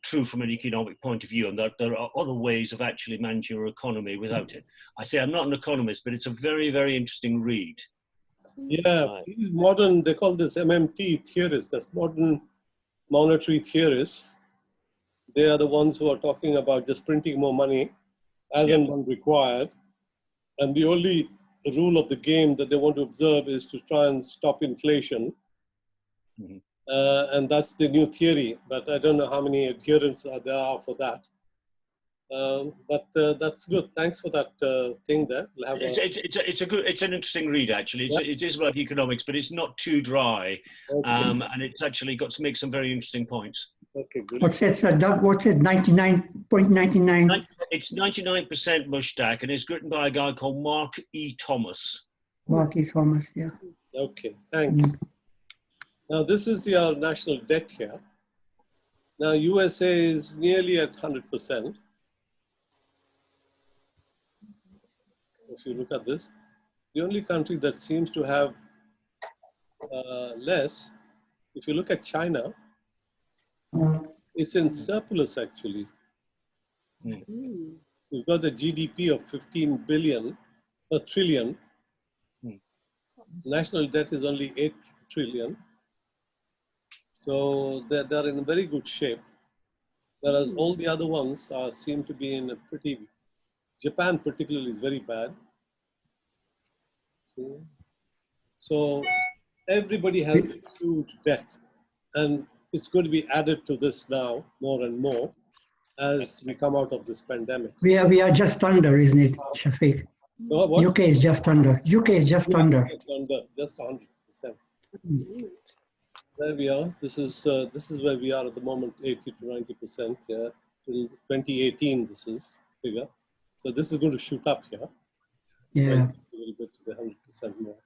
Speaker 2: true from an economic point of view, and that there are other ways of actually managing your economy without it. I say I'm not an economist, but it's a very, very interesting read.
Speaker 1: Yeah, these modern, they call this MMT theorists, that's modern monetary theorists. They are the ones who are talking about just printing more money as and when required. And the only rule of the game that they want to observe is to try and stop inflation. Mm-hmm. And that's the new theory, but I don't know how many adherents there are for that. But that's good. Thanks for that thing there. We'll
Speaker 2: it's an interesting read, actually. It is about economics, but it's not too dry, and it's actually got to make some very interesting points.
Speaker 1: Okay, good.
Speaker 3: What's it, 99.99?
Speaker 2: It's 99% Mushtaq, and it's written by a guy called Mark E. Thomas.
Speaker 3: Mark E. Thomas, yeah.
Speaker 1: Okay, thanks. Now, this is your national debt here. Now, USA is nearly at 100%. If you look at this, the only country that seems to have less, if you look at China, it's in surplus actually. Mm. We've got a GDP of 15 trillion. Mm. National debt is only 8 trillion. So they're in very good shape. Whereas all the other ones seem to be in a pretty, Japan particularly is very bad. So everybody has huge debt, and it's going to be added to this now more and more as we come out of this pandemic.
Speaker 3: We are just under, isn't it, Shafiq?
Speaker 1: What?
Speaker 3: UK is just under. UK is just under.
Speaker 1: Just 100%. There we are. This is where we are at the moment, 80 to 90%. Yeah, till 2018. This is figure. So this is going to shoot up here.
Speaker 3: Yeah.
Speaker 1: A little bit to the 100% more.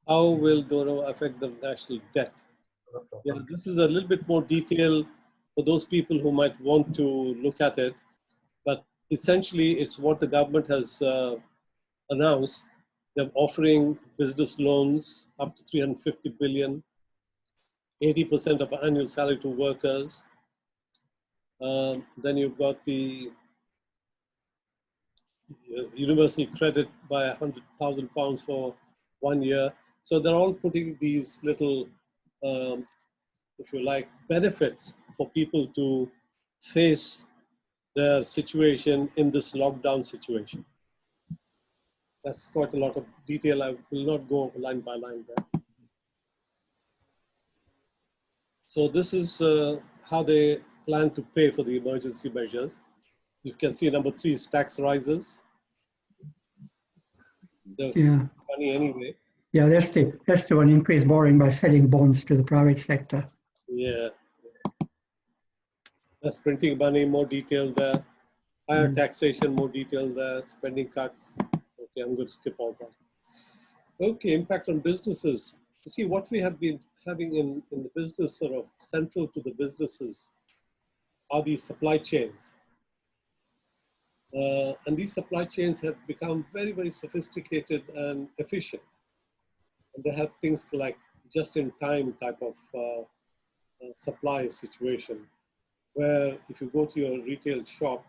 Speaker 1: How will Doro affect the national debt? Yeah, this is a little bit more detail for those people who might want to look at it. But essentially, it's what the government has announced. They're offering business loans up to 350 billion, 80% of annual salary to workers. Then you've got the universal credit by £100,000 for 1 year. So they're all putting these little, if you like, benefits for people to face their situation in this lockdown situation. That's quite a lot of detail. I will not go line by line there. So this is how they plan to pay for the emergency measures. You can see number 3 is tax rises. The money anyway.
Speaker 3: Yeah, that's the one, increased borrowing by selling bonds to the private sector.
Speaker 1: Yeah. That's printing money, more detail there. Higher taxation, more detail there. Spending cuts. Okay, I'm going to skip all that. Okay, impact on businesses. You see, what we have been having in the business, sort of central to the businesses, are these supply chains. And these supply chains have become very, very sophisticated and efficient. And they have things to like just-in-time type of supply situation, where if you go to your retail shop,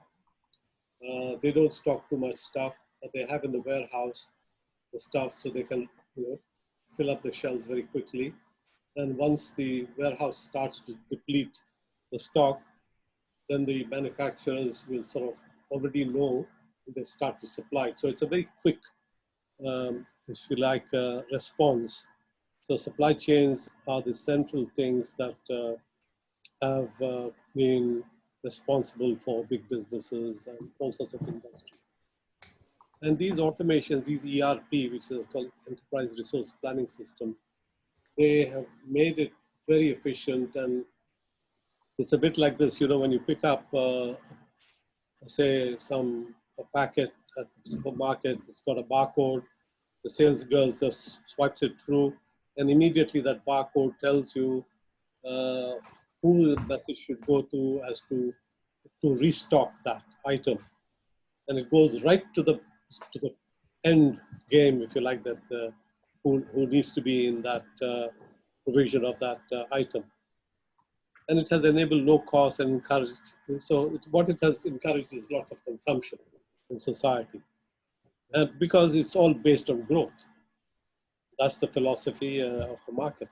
Speaker 1: they don't stock too much stuff, but they have in the warehouse the stuff so they can fill up the shelves very quickly. And once the warehouse starts to deplete the stock, then the manufacturers will sort of already know when they start to supply. So it's a very quick, if you like, response. So supply chains are the central things that have been responsible for big businesses and all sorts of industries. And these automations, these ERP, which is called Enterprise Resource Planning Systems, they have made it very efficient. And it's a bit like this, when you pick up, say, a packet at the supermarket, it's got a barcode, the sales girl just swipes it through, and immediately that barcode tells you who the message should go to as to restock that item. And it goes right to the end game, if you like, that who needs to be in that provision of that item. And it has enabled low cost and encouraged, so what it has encouraged is lots of consumption in society. Because it's all based on growth. That's the philosophy of the market.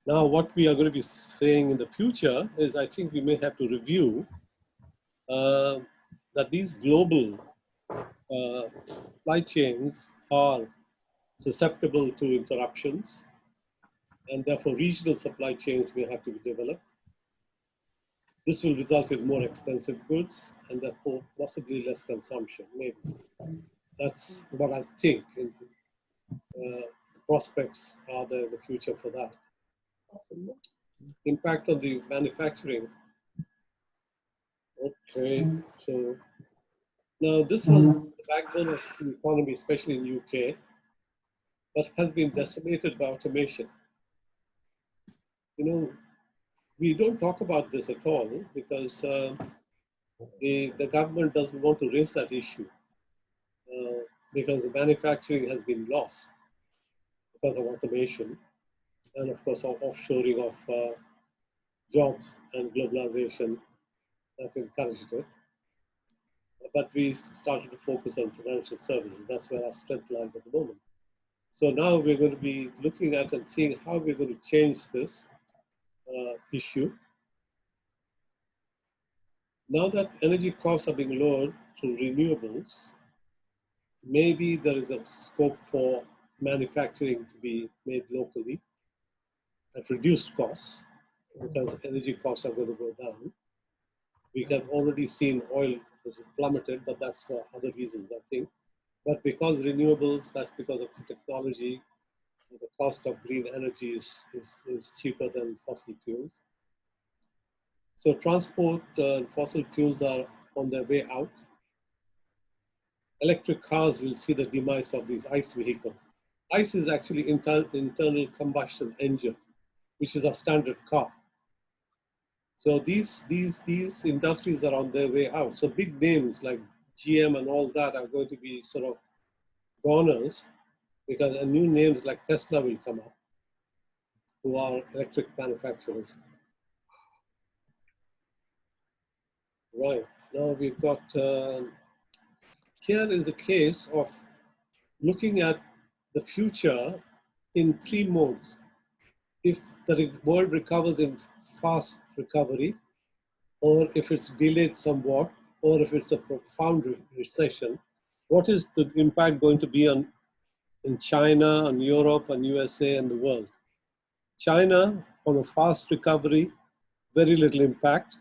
Speaker 1: Now, what we are going to be saying in the future is I think we may have to review that these global supply chains are susceptible to interruptions, and therefore regional supply chains may have to be developed. This will result in more expensive goods and therefore possibly less consumption, maybe. That's what I think. The prospects are there in the future for that. Impact on the manufacturing. Okay, so now this was the backbone of the economy, especially in UK, but has been decimated by automation. We don't talk about this at all because the government doesn't want to raise that issue because the manufacturing has been lost because of automation and of course offshoring of jobs and globalization that encouraged it. But we started to focus on financial services. That's where our strength lies at the moment. So now we're going to be looking at and seeing how we're going to change this issue. Now that energy costs are being lowered through renewables, maybe there is a scope for manufacturing to be made locally at reduced costs because energy costs are going to go down. We have already seen oil has plummeted, but that's for other reasons, I think. But because renewables, that's because of technology, the cost of green energy is cheaper than fossil fuels. So transport and fossil fuels are on their way out. Electric cars will see the demise of these ICE vehicles. ICE is actually internal combustion engine, which is a standard car. So these industries are on their way out. So big names like GM and all that are going to be sort of goners because new names like Tesla will come up, who are electric manufacturers. Right, now we've got, here is a case of looking at the future in 3 modes. If the world recovers in fast recovery, or if it's delayed somewhat, or if it's a profound recession, what is the impact going to be in China, on Europe, on USA, and the world? China, on a fast recovery, very little impact.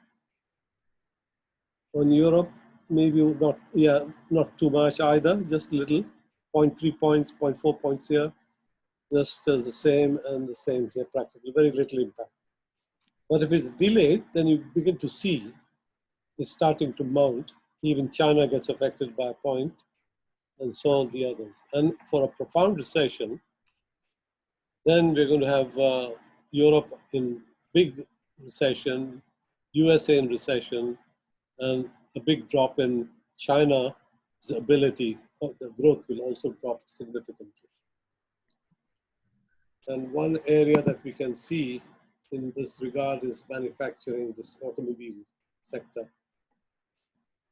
Speaker 1: On Europe, maybe not too much either, just little. 0.3 points, 0.4 points here, just the same and the same here practically, very little impact. But if it's delayed, then you begin to see it's starting to mount. Even China gets affected by a point, and so all the others. And for a profound recession, then we're going to have Europe in big recession, USA in recession, and a big drop in China's ability, the growth will also drop significantly. And one area that we can see in this regard is manufacturing, this automobile sector.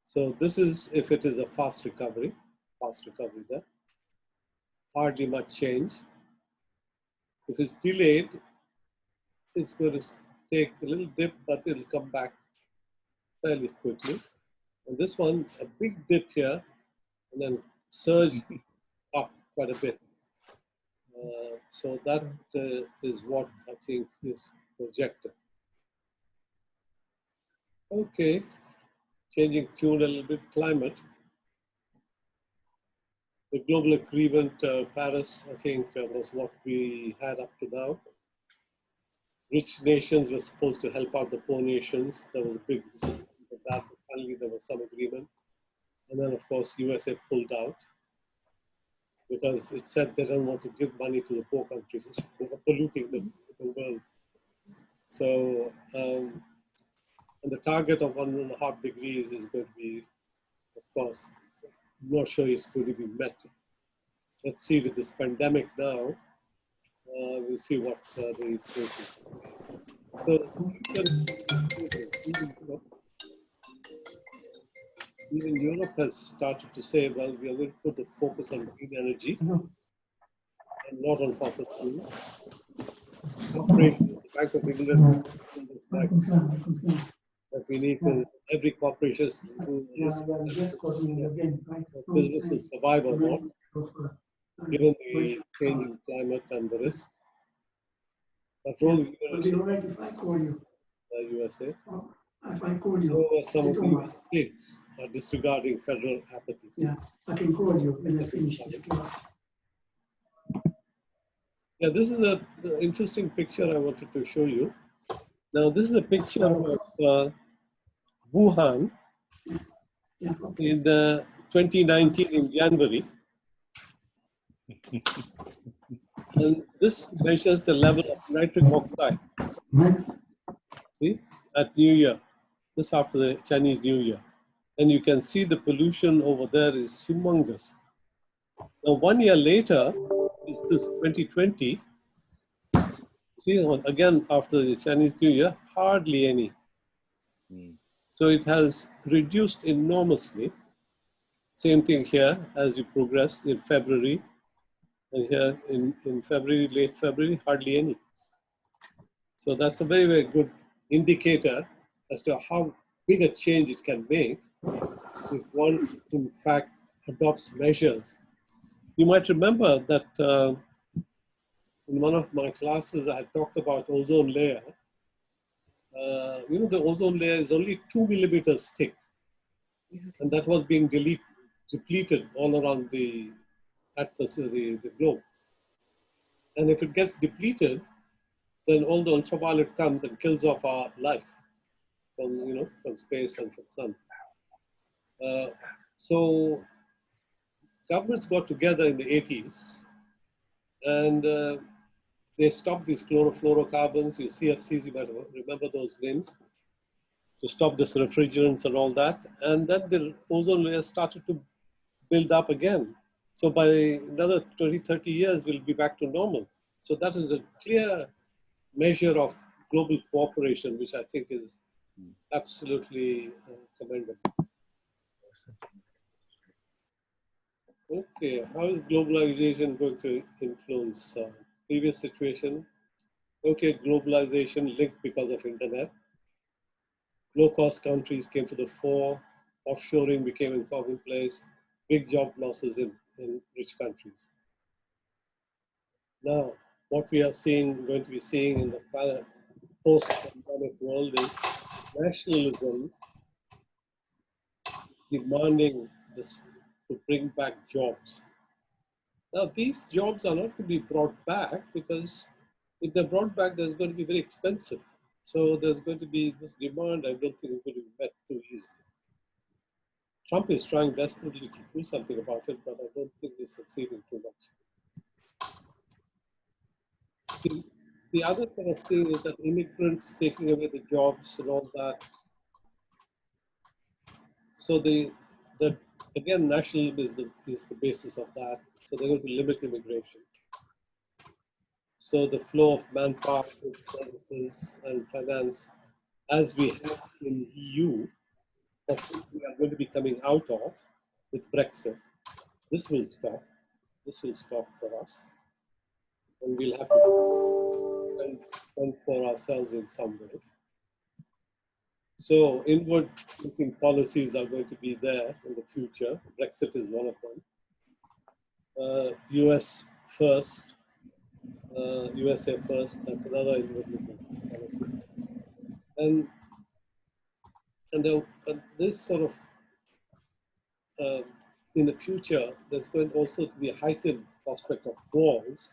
Speaker 1: So this is if it is a fast recovery there. Hardly much change. If it's delayed, it's going to take a little dip, but it'll come back fairly quickly. And this one, a big dip here, and then surge up quite a bit. So that is what I think is projected. Okay, changing tune a little bit, climate. The global agreement, Paris, I think was what we had up to now. Rich nations were supposed to help out the poor nations. There was a big disagreement of that, but finally there was some agreement. And then of course, USA pulled out because it said they don't want to give money to the poor countries. They were polluting the world. So, and the target of 1.5 degrees is going to be, of course, I'm not sure it's going to be met. Let's see with this pandemic now, we'll see what the approach is. So, even Europe has started to say, well, we are going to put the focus on green energy and not on fossil fuels. Corporations, the Bank of England, that we need to, every corporation do risk business will survive or not, given the changing climate and the risks. But only the USA. So some of the states are disregarding federal apathy.
Speaker 3: Yeah, I can call you when I finish this class.
Speaker 1: Yeah, this is an interesting picture I wanted to show you. Now, this is a picture of Wuhan in 2019 in January. And this measures the level of nitric oxide. See, at New Year, just after the Chinese New Year. And you can see the pollution over there is humongous. Now, 1 year later, is this 2020. See, again, after the Chinese New Year, hardly any. So it has reduced enormously. Same thing here as you progress in February. And here in February, late February, hardly any. So that's a very, very good indicator as to how big a change it can make if one, in fact, adopts measures. You might remember that in one of my classes, I talked about ozone layer. You know, the ozone layer is only 2 millimeters thick, and that was being depleted all around the atmosphere, the globe. And if it gets depleted, then all the ultraviolet comes and kills off our life from, from space and from sun. So governments got together in the 80s and they stopped these chlorofluorocarbons, your CFCs, you might remember those names, to stop this refrigerants and all that. And then the ozone layer started to build up again. So by another 20, 30 years, we'll be back to normal. So that is a clear measure of global cooperation, which I think is absolutely commendable. Okay, how is globalization going to influence previous situation? Okay, globalization linked because of internet. Low-cost countries came to the fore. Offshoring became commonplace. Big job losses in rich countries. Now, what we are going to be seeing in the post-pandemic world is nationalism demanding this to bring back jobs. So, for example, in China, 100 million people Now, these jobs are not going to be brought back because if they're brought back, they're going to be very expensive. So there's going to be this demand, I don't think it's going to be met too easily. Trump is trying desperately to do something about it, but I don't think he's succeeding too much. The other sort of thing is that immigrants taking away the jobs and all that. So again, nationalism is the basis of that. So they're going to limit immigration. So the flow of manpower, services, and finance, as we have in EU, of which we are going to be coming out of with Brexit, this will stop. This will stop for us. And we'll have to fend for ourselves in some ways. So inward-looking policies are going to be there in the future. Brexit is one of them. US first, USA first, that's another inward-looking policy. And this sort of, in the future, there's going also to be a heightened prospect of wars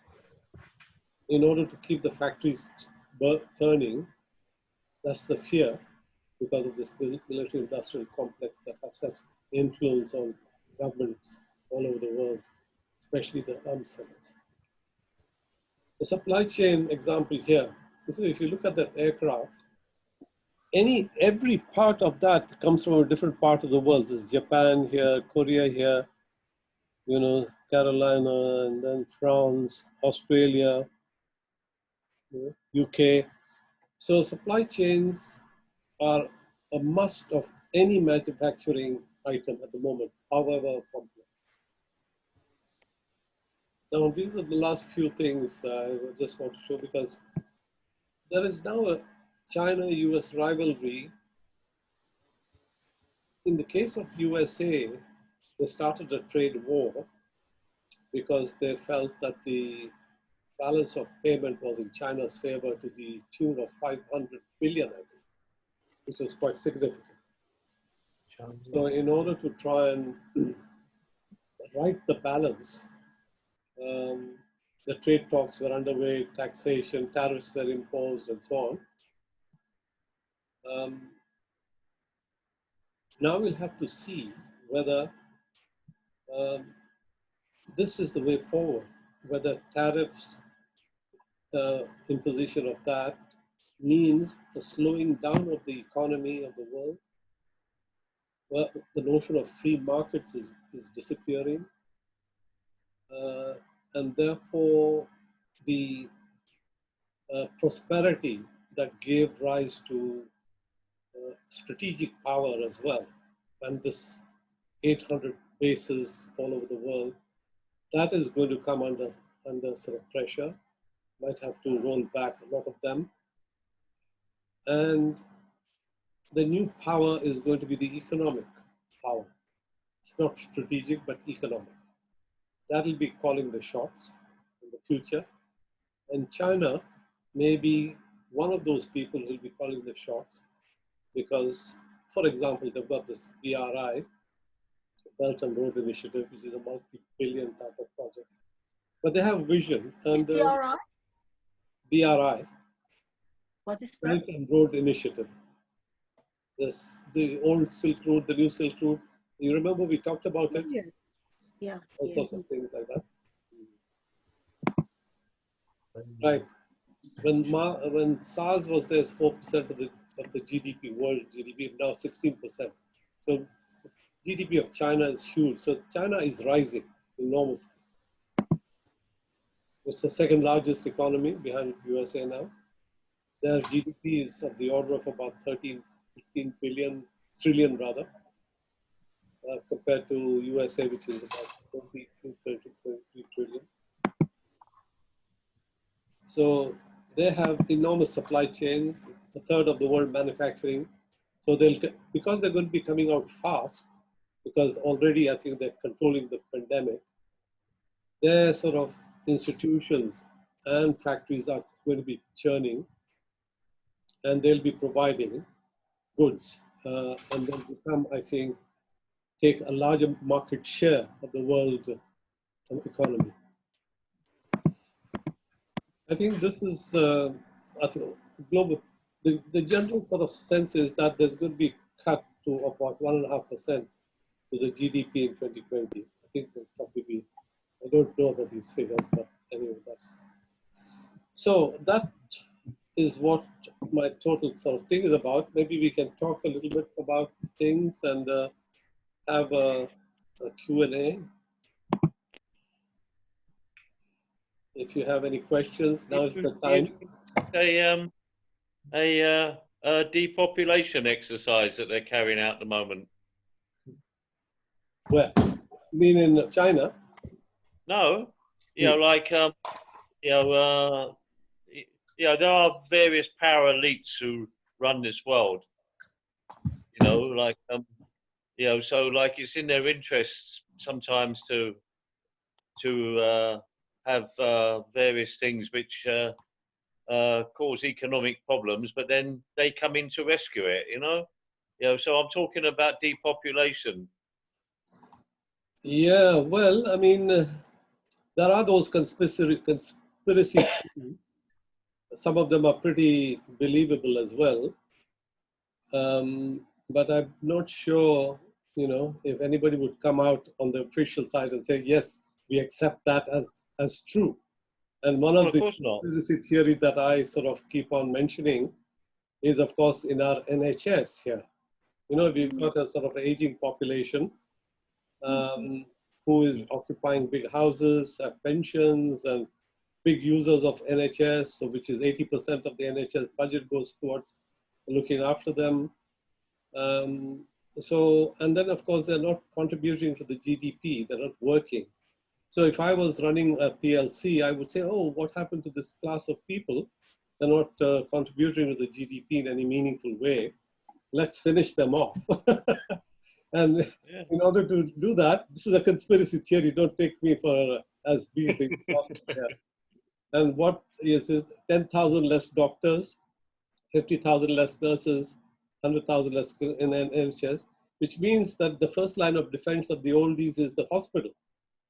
Speaker 1: in order to keep the factories turning. That's the fear because of this military-industrial complex that have such influence on governments all over the world, especially the arms sellers. The supply chain example here, so if you look at that aircraft, every part of that comes from a different part of the world. There's Japan here, Korea here, Carolina, and then France, Australia, UK. So supply chains are a must of any manufacturing item at the moment, however complex. Now, these are the last few things I just want to show because there is now a China-US rivalry. In the case of USA, they started a trade war because they felt that the balance of payment was in China's favor to the tune of 500 billion, I think, which was quite significant. So in order to try and right the balance, the trade talks were underway, taxation, tariffs were imposed, and so on. Now we'll have to see whether this is the way forward, whether tariffs, imposition of that means the slowing down of the economy of the world. Well, the notion of free markets is disappearing. And therefore, the prosperity that gave rise to strategic power as well, and this 800 bases all over the world, that is going to come under sort of pressure. Might have to roll back a lot of them. And the new power is going to be the economic power. It's not strategic, but economic. That will be calling the shots in the future. And China may be one of those people who will be calling the shots because, for example, they've got this BRI, Belt and Road Initiative, which is a multi-billion type of project. But they have vision. And
Speaker 7: BRI?
Speaker 1: BRI.
Speaker 7: What is that?
Speaker 1: Belt and Road Initiative. The old Silk Road, the new Silk Road. You remember we talked about it?
Speaker 7: Yeah.
Speaker 1: All sorts of things like that. Right. When SARS was there, it's 4% of the GDP, world GDP, now 16%. So the GDP of China is huge. So China is rising enormously. It's the second largest economy behind USA now. Their GDP is of the order of about 15 trillion rather, compared to USA, which is about 23 trillion. So they have enormous supply chains, a third of the world manufacturing. So because they're going to be coming out fast, because already I think they're controlling the pandemic, their sort of institutions and factories are going to be churning, and they'll be providing goods, and they'll become, I think, take a larger market share of the world economy. I think this is at the global. The general sort of sense is that there's going to be cut to about 1.5% to the GDP in 2020. I think there'll probably be. I don't know about these figures, but anyway, that's. So that is what my total sort of thing is about. Maybe we can talk a little bit about things and have a Q&A. If you have any questions, now is the time.
Speaker 4: A depopulation exercise that they're carrying out at the moment.
Speaker 1: Where? You mean in China?
Speaker 4: No, you know, like you know, there are various power elites who run this world. You know, like you know, so like it's in their interests sometimes to have various things which cause economic problems, but then they come in to rescue it. You know, so I'm talking about depopulation.
Speaker 1: Yeah, well, I mean, there are those conspiracies. Some of them are pretty believable as well. But I'm not sure, you know, if anybody would come out on the official side and say, yes, we accept that as true. And one of the conspiracy theory that I sort of keep on mentioning is, of course, in our NHS here. You know, we've got a sort of aging population who is occupying big houses, have pensions, and big users of NHS, so which is 80% of the NHS budget goes towards looking after them. So, and then of course, they're not contributing to the GDP, they're not working. So if I was running a PLC, I would say, oh, what happened to this class of people? They're not contributing to the GDP in any meaningful way. Let's finish them off. And in order to do that, this is a conspiracy theory. Don't take me for as being the imposter here. And what is it? 10,000 less doctors, 50,000 less nurses, 100,000 less in NHS, which means that the first line of defense of the oldies is the hospital.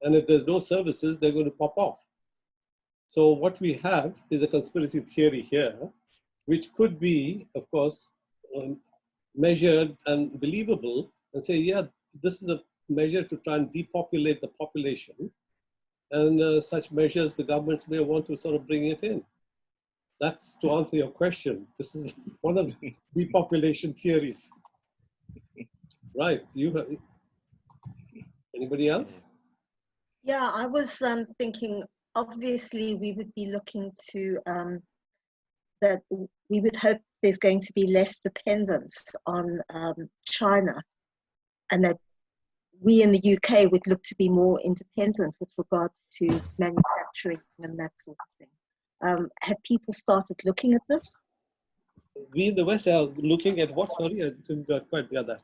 Speaker 1: And if there's no services, they're going to pop off. So what we have is a conspiracy theory here, which could be, of course, measured and believable, and say, yeah, this is a measure to try and depopulate the population. And such measures, the governments may want to sort of bring it in. That's to answer your question. This is one of the depopulation theories. Right, anybody else?
Speaker 7: Yeah, I was thinking, obviously we would be looking to, that we would hope there's going to be less dependence on China, and that we in the UK would look to be more independent with regards to manufacturing and that sort of thing. Have people started looking at this?
Speaker 1: We in the West are looking at what? Sorry, I didn't quite get that.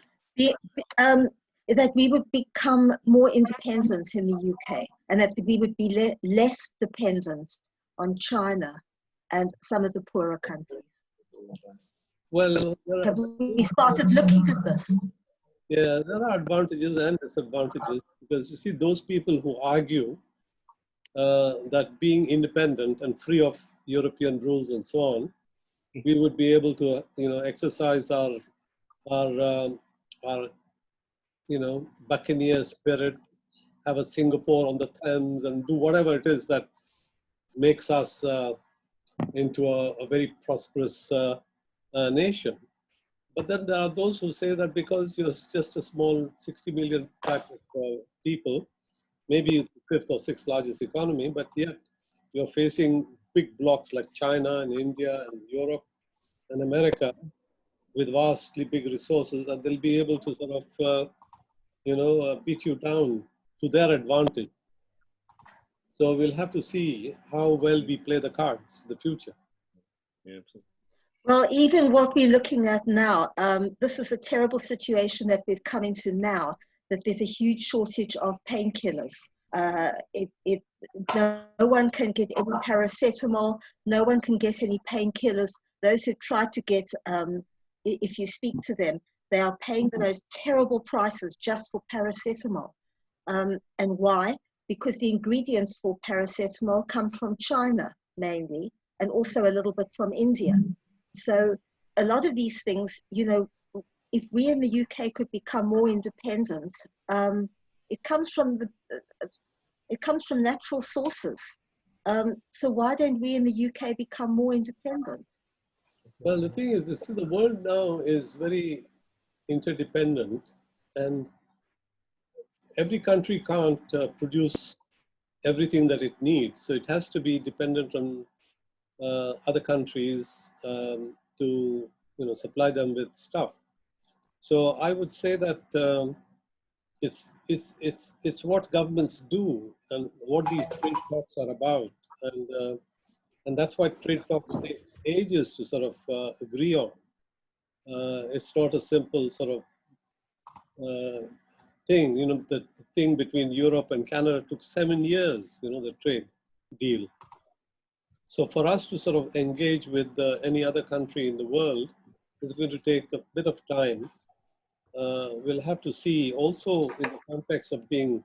Speaker 7: That we would become more independent in the UK, and that we would be less dependent on China and some of the poorer countries.
Speaker 1: Well,
Speaker 7: have we started looking at this?
Speaker 1: Yeah, there are advantages and disadvantages, because you see, those people who argue that being independent and free of European rules and so on, we would be able to, you know, exercise our you know, buccaneer spirit, have a Singapore on the Thames, and do whatever it is that makes us into a very prosperous nation. But then there are those who say that because you're just a small 60 million type of people, maybe the fifth or sixth largest economy, but yet you're facing big blocks like China and India and Europe and America with vastly big resources, and they'll be able to sort of, you know, beat you down to their advantage. So we'll have to see how well we play the cards in the future.
Speaker 2: Yeah, absolutely.
Speaker 7: Well, even what we're looking at now, this is a terrible situation that we've come into now, that there's a huge shortage of painkillers. No one can get any paracetamol, no one can get any painkillers. Those who try to get, if you speak to them, they are paying the most terrible prices just for paracetamol. And why? Because the ingredients for paracetamol come from China. mainly, and also a little bit from India. So a lot of these things, you know, if we in the UK could become more independent, it comes from natural sources. So why don't we in the UK become more independent?
Speaker 1: Well, the thing is, the world now is very interdependent, and every country can't produce everything that it needs. So it has to be dependent on other countries to, supply them with stuff. So I would say that it's what governments do and what these trade talks are about, and that's why trade talks takes ages to sort of agree on. It's not a simple sort of thing. The thing between Europe and Canada took 7 years. The trade deal. So for us to sort of engage with any other country in the world is going to take a bit of time. We'll have to see also in the context of being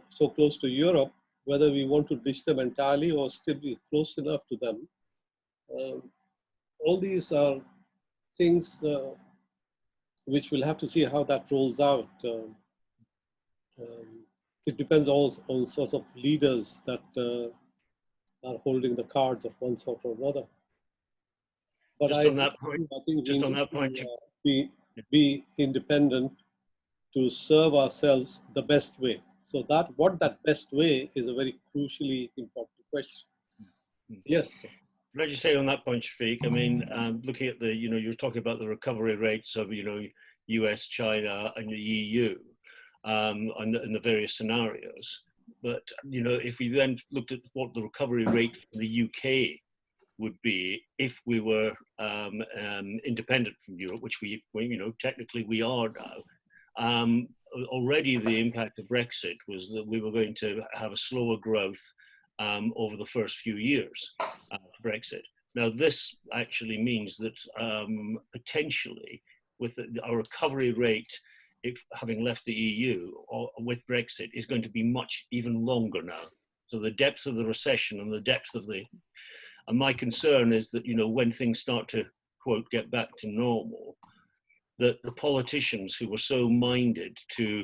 Speaker 1: so close to Europe, whether we want to ditch them entirely or still be close enough to them. All these are things which we'll have to see how that rolls out. It depends all on sorts of leaders that are holding the cards of one sort or another. But
Speaker 2: just on that point,
Speaker 1: I think
Speaker 2: just on that point,
Speaker 1: be independent to serve ourselves the best way. So what that best way is a very crucially important question. Yes.
Speaker 2: Can I just say on that point, Shafiq, I mean, looking at the, you're talking about the recovery rates of, US, China, and the EU, and the various scenarios. But, if we then looked at what the recovery rate for the UK would be if we were independent from Europe, which we technically we are now. Already the impact of Brexit was that we were going to have a slower growth over the first few years of Brexit. Now this actually means that potentially with our recovery rate, if having left the EU or with Brexit, is going to be much even longer now. So the depth of the recession and the depth of and my concern is that, when things start to, quote, get back to normal, that the politicians who were so minded to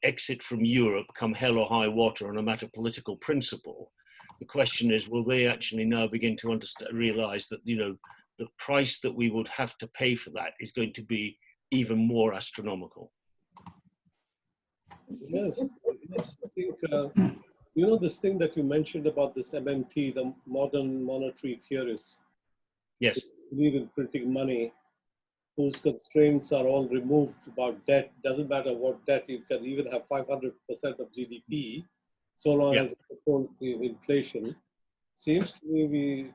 Speaker 2: exit from Europe come hell or high water on a matter of political principle, the question is, will they actually now begin to realize that, the price that we would have to pay for that is going to be even more astronomical?
Speaker 1: Yes, I think, this thing that you mentioned about this MMT, the modern monetary theorists.
Speaker 2: Yes.
Speaker 1: Who believe in printing money, whose constraints are all removed about debt. Doesn't matter what debt, you can even have 500% of GDP, so long as it's controlled inflation. Seems to me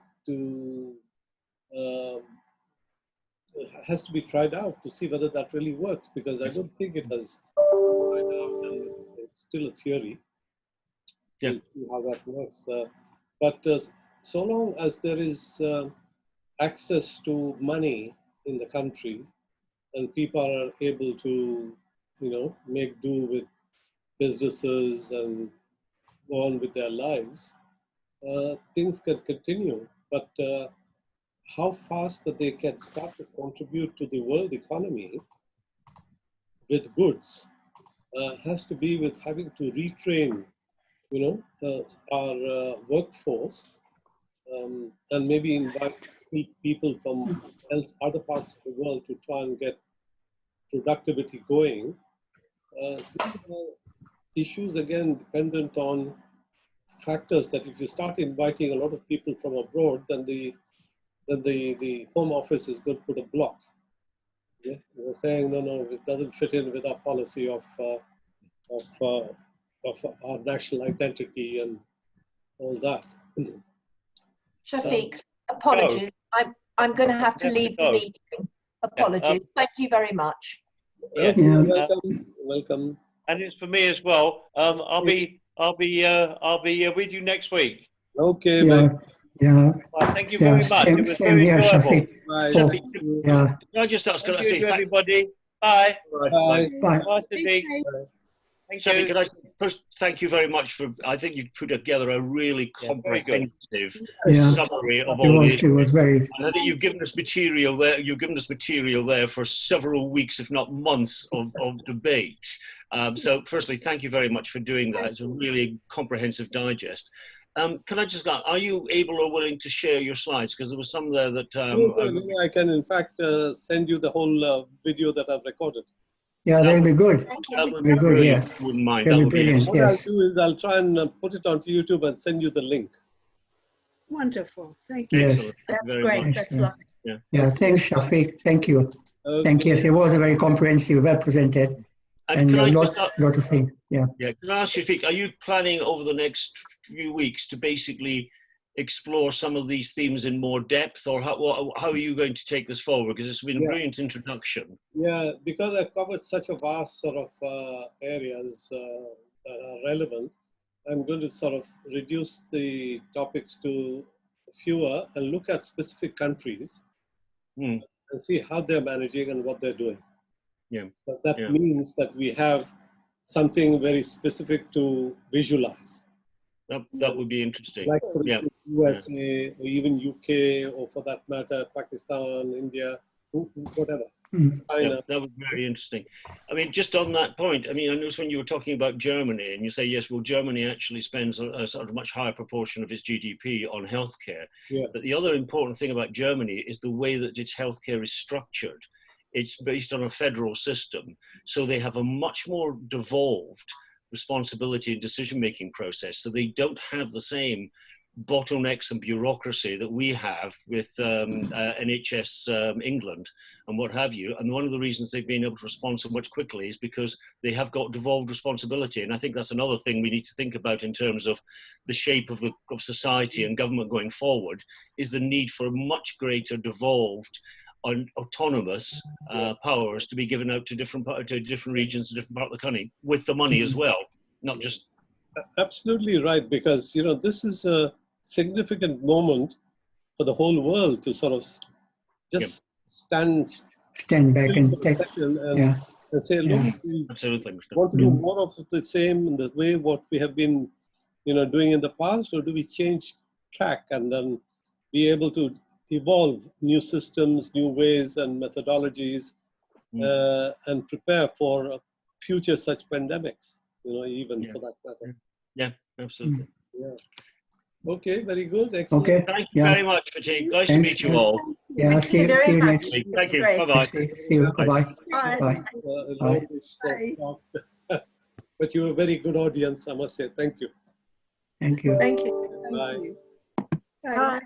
Speaker 1: has to be tried out to see whether that really works, because I don't think it has tried out, and it's still a theory.
Speaker 2: Yeah.
Speaker 1: We'll see how that works. But so long as there is access to money in the country and people are able to, make do with businesses and go on with their lives, things can continue. But how fast that they can start to contribute to the world economy with goods has to be with having to retrain, our workforce, and maybe invite skilled people from other parts of the world to try and get productivity going. These are issues, again, dependent on factors that if you start inviting a lot of people from abroad, then the Home Office is going to put a block. Yeah? They're saying, no, it doesn't fit in with our policy of our national identity and all that.
Speaker 5: Shafiq, apologies. I'm going to have to leave the meeting. Apologies. Thank you very much.
Speaker 4: Yeah.
Speaker 1: Welcome.
Speaker 4: And it's for me as well. I'll be with you next week.
Speaker 1: Okay.
Speaker 3: Yeah. Yeah.
Speaker 4: Well, thank you very much. It was very
Speaker 3: here,
Speaker 4: enjoyable.
Speaker 3: Shafiq. Yeah.
Speaker 2: Can I just ask?
Speaker 4: Thank you, everybody. Bye.
Speaker 1: Bye.
Speaker 3: Bye.
Speaker 4: Bye, Shafiq. Thank
Speaker 2: Shafi,
Speaker 4: you.
Speaker 2: can I first thank you very much for, I think you've put together a really comprehensive
Speaker 3: Yeah.
Speaker 2: summary of all these.
Speaker 3: It was very,
Speaker 2: And I think you've given us material there. You've given us material there for several weeks, if not months, of debate. So, firstly, thank you very much for doing that. It's a really comprehensive digest. Can I just ask, are you able or willing to share your slides? Because there was some there that
Speaker 1: I can, in fact, send you the whole video that I've recorded.
Speaker 3: yeah, that'll be good.
Speaker 7: Thank
Speaker 2: that
Speaker 7: you.
Speaker 2: would
Speaker 3: Very
Speaker 2: be
Speaker 3: good,
Speaker 2: brilliant.
Speaker 3: yeah.
Speaker 2: Wouldn't mind.
Speaker 3: That'll
Speaker 2: That
Speaker 3: be
Speaker 2: would be
Speaker 3: brilliant,
Speaker 1: What
Speaker 3: yes.
Speaker 1: I'll do is I'll try and put it onto YouTube and send you the link.
Speaker 6: Wonderful. Thank you.
Speaker 3: Yes.
Speaker 2: excellent. Thank you
Speaker 7: That's
Speaker 2: very
Speaker 7: great.
Speaker 2: much.
Speaker 7: That's
Speaker 3: Excellent.
Speaker 7: lovely.
Speaker 3: Yeah, thanks, Shafiq. Thank you. Thank you. Yes, it was a very comprehensive, well presented, and
Speaker 2: can
Speaker 3: a
Speaker 2: I
Speaker 3: lot
Speaker 2: just
Speaker 3: to think. Yeah.
Speaker 2: Yeah, can I ask you, Shafiq, are you planning over the next few weeks to basically explore some of these themes in more depth, or how are you going to take this forward? Because it's been a brilliant introduction.
Speaker 1: Yeah, because I've covered such a vast sort of areas that are relevant, I'm going to sort of reduce the topics to fewer and look at specific countries and see how they're managing and what they're doing.
Speaker 2: Yeah.
Speaker 1: But that means that we have something very specific to visualize.
Speaker 2: That would be interesting.
Speaker 1: Like, for instance, USA, or even UK, or for that matter, Pakistan, India, whatever. China.
Speaker 2: That would be very interesting. I mean, just on that point, I mean, I noticed when you were talking about Germany, and you say, yes, well, Germany actually spends a sort of much higher proportion of its GDP on healthcare.
Speaker 1: Yeah.
Speaker 2: But the other important thing about Germany is the way that its healthcare is structured. It's based on a federal system, so they have a much more devolved responsibility and decision-making process. So they don't have the same bottlenecks and bureaucracy that we have with NHS England and what have you. And one of the reasons they've been able to respond so much quickly is because they have got devolved responsibility. And I think that's another thing we need to think about in terms of the shape of society and government going forward, is the need for much greater devolved and autonomous powers to be given out to different regions, to different parts of the country, with the money as well, not just.
Speaker 1: Absolutely right, because this is a significant moment for the whole world to sort of just stand
Speaker 3: back and take,
Speaker 1: and say, look, we want to do more of the same in the way what we have been, doing in the past, or do we change track and then be able to evolve new systems, new ways and methodologies, and prepare for future such pandemics, even for that matter.
Speaker 2: Yeah, absolutely.
Speaker 1: Yeah. Okay, very good. Excellent.
Speaker 3: Okay.
Speaker 2: Thank you very much, Fatih. Nice to meet you all.
Speaker 3: Yeah, see you next.
Speaker 2: Thank you. Bye-bye.
Speaker 3: See you. Bye-bye.
Speaker 7: Bye.
Speaker 1: Bye. But you were a very good audience, I must say. Thank you.
Speaker 3: Thank you.
Speaker 7: Thank you.
Speaker 1: Bye.
Speaker 6: Bye.
Speaker 7: Bye.